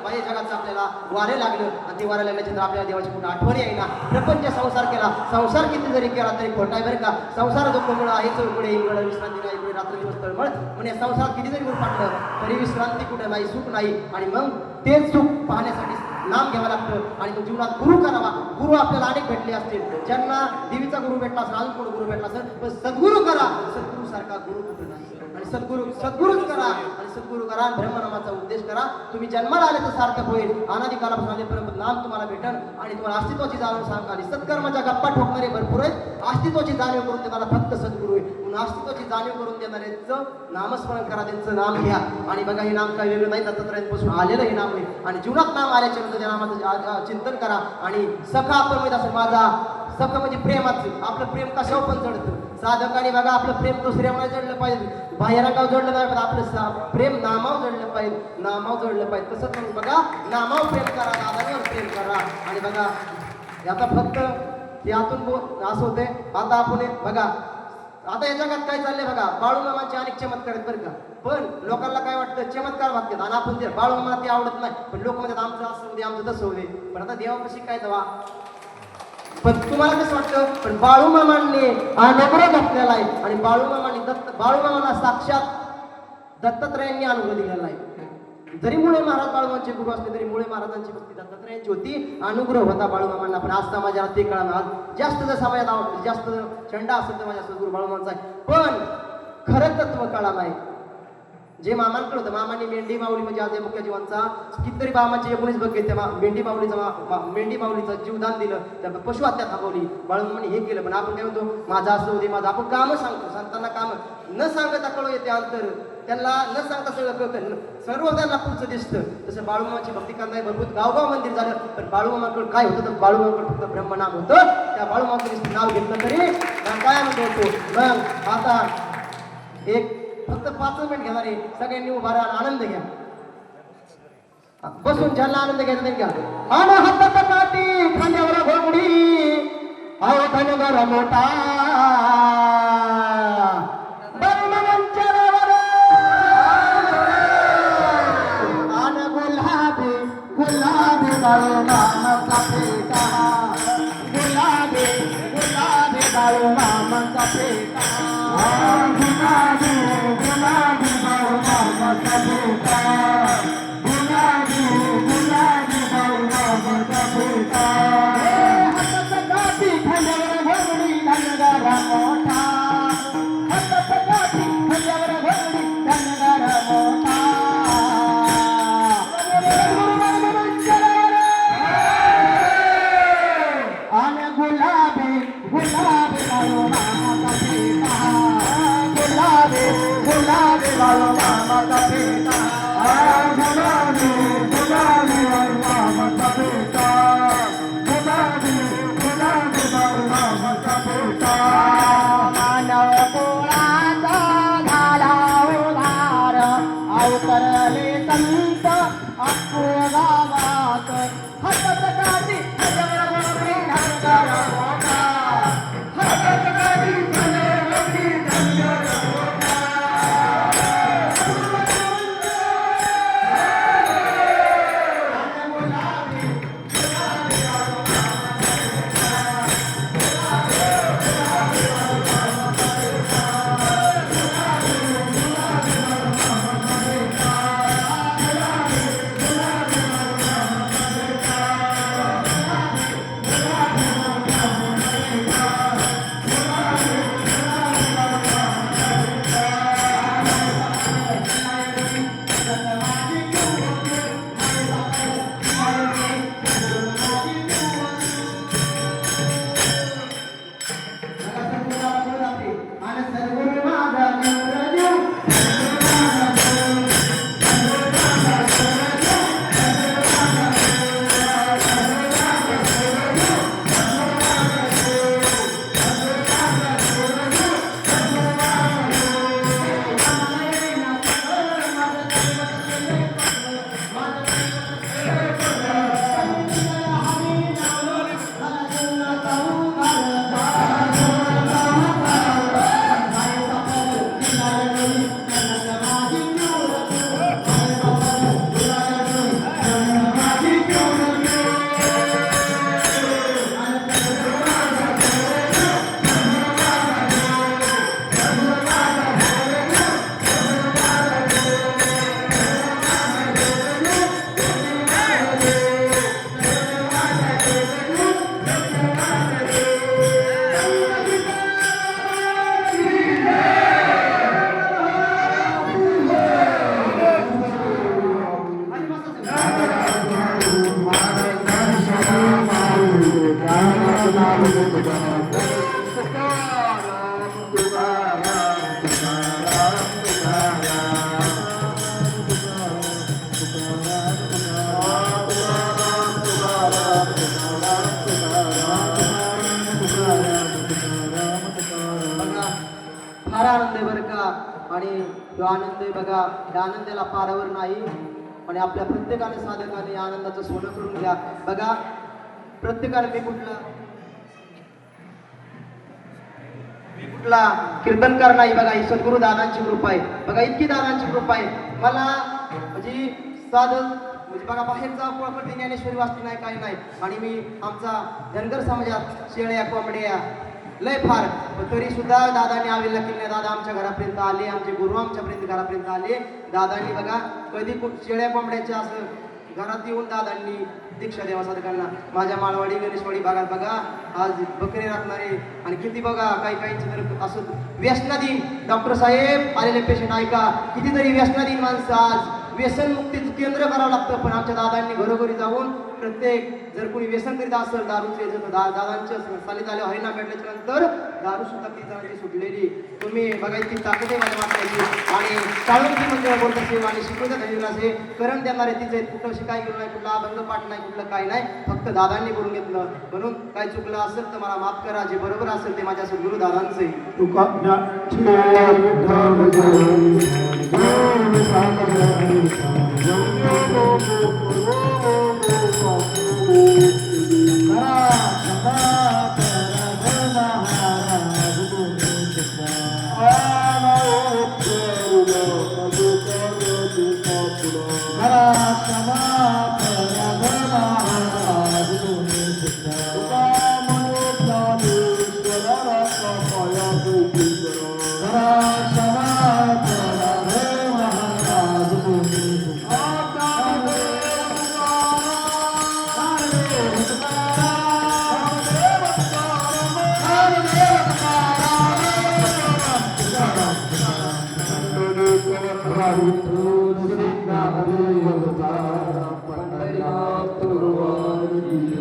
बाह्य जगाचं आपल्याला वारे लागलं आणि ते वारे लागल्याच्या नंतर आपल्याला देवाची कुठं आठवणी येईना प्रपंच संसार केला संसार किती जरी केला तरी खोटा आहे बरं का संसार दुःखमुळं आहे चौकडे इंगड विश्रांती नाही इकडे रात्र दिवस तळमळ म्हणजे संसार किती जरी पाडलं तरी विश्रांती कुठं नाही सुख नाही आणि मग तेच सुख पाहण्यासाठी नाम घ्यावं लागतं आणि तो जीवनात गुरु करावा गुरु आपल्याला अनेक भेटले असतील ज्यांना देवीचा गुरु भेटला असेल अजून कोण गुरु भेटला असेल पण सद्गुरू करा सद्गुरू सारखा गुरु कुठे नाही आणि सद्गुरूच करा आणि सद्गुरू करा ब्रह्मनामाचा उद्देश करा तुम्ही जन्माला आले तर सार्थक होईल अनादिकालापासून आलेपर्यंत नाम तुम्हाला भेटल आणि तुम्हाला अस्तित्वाची जाणीव सांगाली सत्कर्माच्या गप्पा ठोकणारे भरपूर आहेत अस्तित्वाची जाणीव करून देणारा फक्त सद्गुरू आहे म्हणून अस्तित्वाची जाणीव करून देणाऱ्यांचं नामस्मरण करा त्यांचं नाम घ्या आणि बघा हे नाम काही वेगळं नाही दत्तात्रयांपासून आलेलं हे नाम आहे आणि जीवनात नाम आल्याच्या नंतर त्या नामाचं चिंतन करा आणि सखा आपण माहित असेल माझा सखा म्हणजे प्रेमाचं आपलं प्रेम कशावर पण जडतं साधकाने बघा आपलं प्रेम दुसऱ्यामुळे जडलं पाहिजे बाहेरगाव जोडलं नाही पाहिजे आपलं प्रेम नामाव जोडलं पाहिजे तसंच मग बघा नामाव प्रेम करा दादावर प्रेम करा आणि बघा आता फक्त यातून असं होते आता आपण बघा आता या जगात काय चाललंय बघा बाळूमामाचे अनेक चमत्कार आहेत बरं का पण लोकांना काय वाटतं चमत्कार वाटतात आणि आपण ते बाळूमामाला ते आवडत नाही पण लोक म्हणतात आमचं असं होऊ दे आमचं तसं होऊ दे पण आता देवापाशी काय दवा पण तुम्हाला कसं वाटतं पण बाळूमामांनी अनुग्रह घेतलेला आहे आणि बाळूमामांनी बाळूमामाला साक्षात दत्तात्रयांनी अनुग्रह दिलेला आहे. जरी मुळे महाराज बाळूमामांचे गुरु असले तरी मुळे महाराजांची भक्ती दत्तात्रयांची होती, अनुग्रह होता बाळूमामांना. पण आज समाजाला ते कळा आज जास्त जर समाजात आवडते जास्त चंडा असेल तर माझ्या सद्गुरू बाळूमामांचा आहे, पण खरं तत्व कळा नाही. जे मामांकडे होतं मामांनी मेंढी माऊली म्हणजे आज मुख्य जीवांचा कितीतरी मामाचे 19 बघ घेतले मेंढी माऊलीचा जीवदान दिलं, त्या पशु हत्या थांबवली बाळूमामांनी हे केलं. पण आपण काय म्हणतो माझं असं होते माझं, आपण कामं सांगतो संतांना कामं न सांगता कळू येते अंतर, त्यांना न सांगता सगळं कळतं, सर्व त्यांना पुढचं दिसतं. तसं बाळूमामाची भक्ती करणारे भरपूर गावगाव मंदिर झालं, पण बाळूमामाकडे काय होतं तर बाळूमामाकडे फक्त ब्रह्मनाम होतं. त्या बाळूमामाचं नाव घेतलं तरी काय म्हणतो होतो. मग आता एक फक्त 5 मिनिट घेणार आहे, सगळ्यांनी उभा राहा आनंद घ्या, बसून ज्यांना आनंद घ्यायचा नाही घ्या. आणि हातात काठी खांद्यावर घोंगडी अहो धनगर मोठा बाळूमामांच्या नावावर आणि गुलाबी गुलाबी बाळूमामांचा पेटा, गुलाबी गुलाबी बाळूमामांचा पेटा, गुलाबी गुलाबी बाळूमामांचा पेटा, गुलाबी गुलाबी बाळूमामांचा पेटा. हातात काठी खांद्यावर घोंगडी धनगर मोठा, हातात काठी खांद्यावर घोंगडी धनगर मोठा. आणि गुलाबी गुलाबी बाळूमामांचा पेटा, गुलाबी गुलाबी बाळूमामांचा पेटा, गुलाबी गुलाबी बाळूमामांचा पेटा, गुलाबी गुलाबी बाळूमामांचा पेटा. मानव कुळाचा झाला उधार अवतरले संत अप्पू गावात, हातात काठी खांद्यावर घोंगडी धनगर मोठा, हातात काठी खांद्यावर घोंगडी धनगर मोठा. फार आनंद आहे बरं का. आणि तो आनंद आहे बघा, या आनंदाला पारावर नाही. आणि आपल्या प्रत्येकाने साधकाने या आनंदाचं सोनं करून घ्या. बघा प्रत्येकाने मी कुठला कीर्तनकार नाही बघा, ही सद्गुरु दादांची कृपा आहे बघा, इतकी दादांची कृपा आहे. मला म्हणजे साधक बघा बाहेरचा कोळपटी ज्ञानेश्वरी वाचली नाही काही नाही आणि मी आमचा धनगर समाजात शेळ्या कोंबड्या लय फार पण तरी सुद्धा दादांनी आवेला केली नाही. दादा आमच्या घरापर्यंत आले, आमचे गुरु आमच्यापर्यंत घरापर्यंत आले. दादांनी बघा कधी शेळ्या कोंबड्याच्या असं घरात येऊन दादांनी दीक्षा देवा साधकांना. माझ्या माळवाडी गणेशवाडी भागात बघा आज बकरे राखणारे आणि किती बघा काही काहींची तर असं व्यसनाधीन डॉक्टर साहेब आलेले पेशंट ऐका कितीतरी व्यसनाधीन माणसं आज व्यसनमुक्तीचं केंद्र करावं लागतं. पण आमच्या दादांनी घरोघरी जाऊन प्रत्येक जर कोणी व्यसन करीत असेल दारूचे जर दादांच्या सालीत आले हरिना भेटल्याच्या नंतर दारू सुद्धा ती जणांची सुटलेली. तुम्ही बघायची ताकद आहे माझ्या माणसाची आणि काळुंकी मंदिर बोलत असेल आणि शिकवतात धनीला असे करण देणारे तिचे कुठं शिकाय गेलो नाही, कुठला अभंग पाठ नाही, कुठलं काय नाही, फक्त दादांनी बोलून घेतलं. म्हणून काय चुकलं असेल तर मला माफ करा, जे बरोबर असेल ते माझ्या गुरु दादांचे. तुका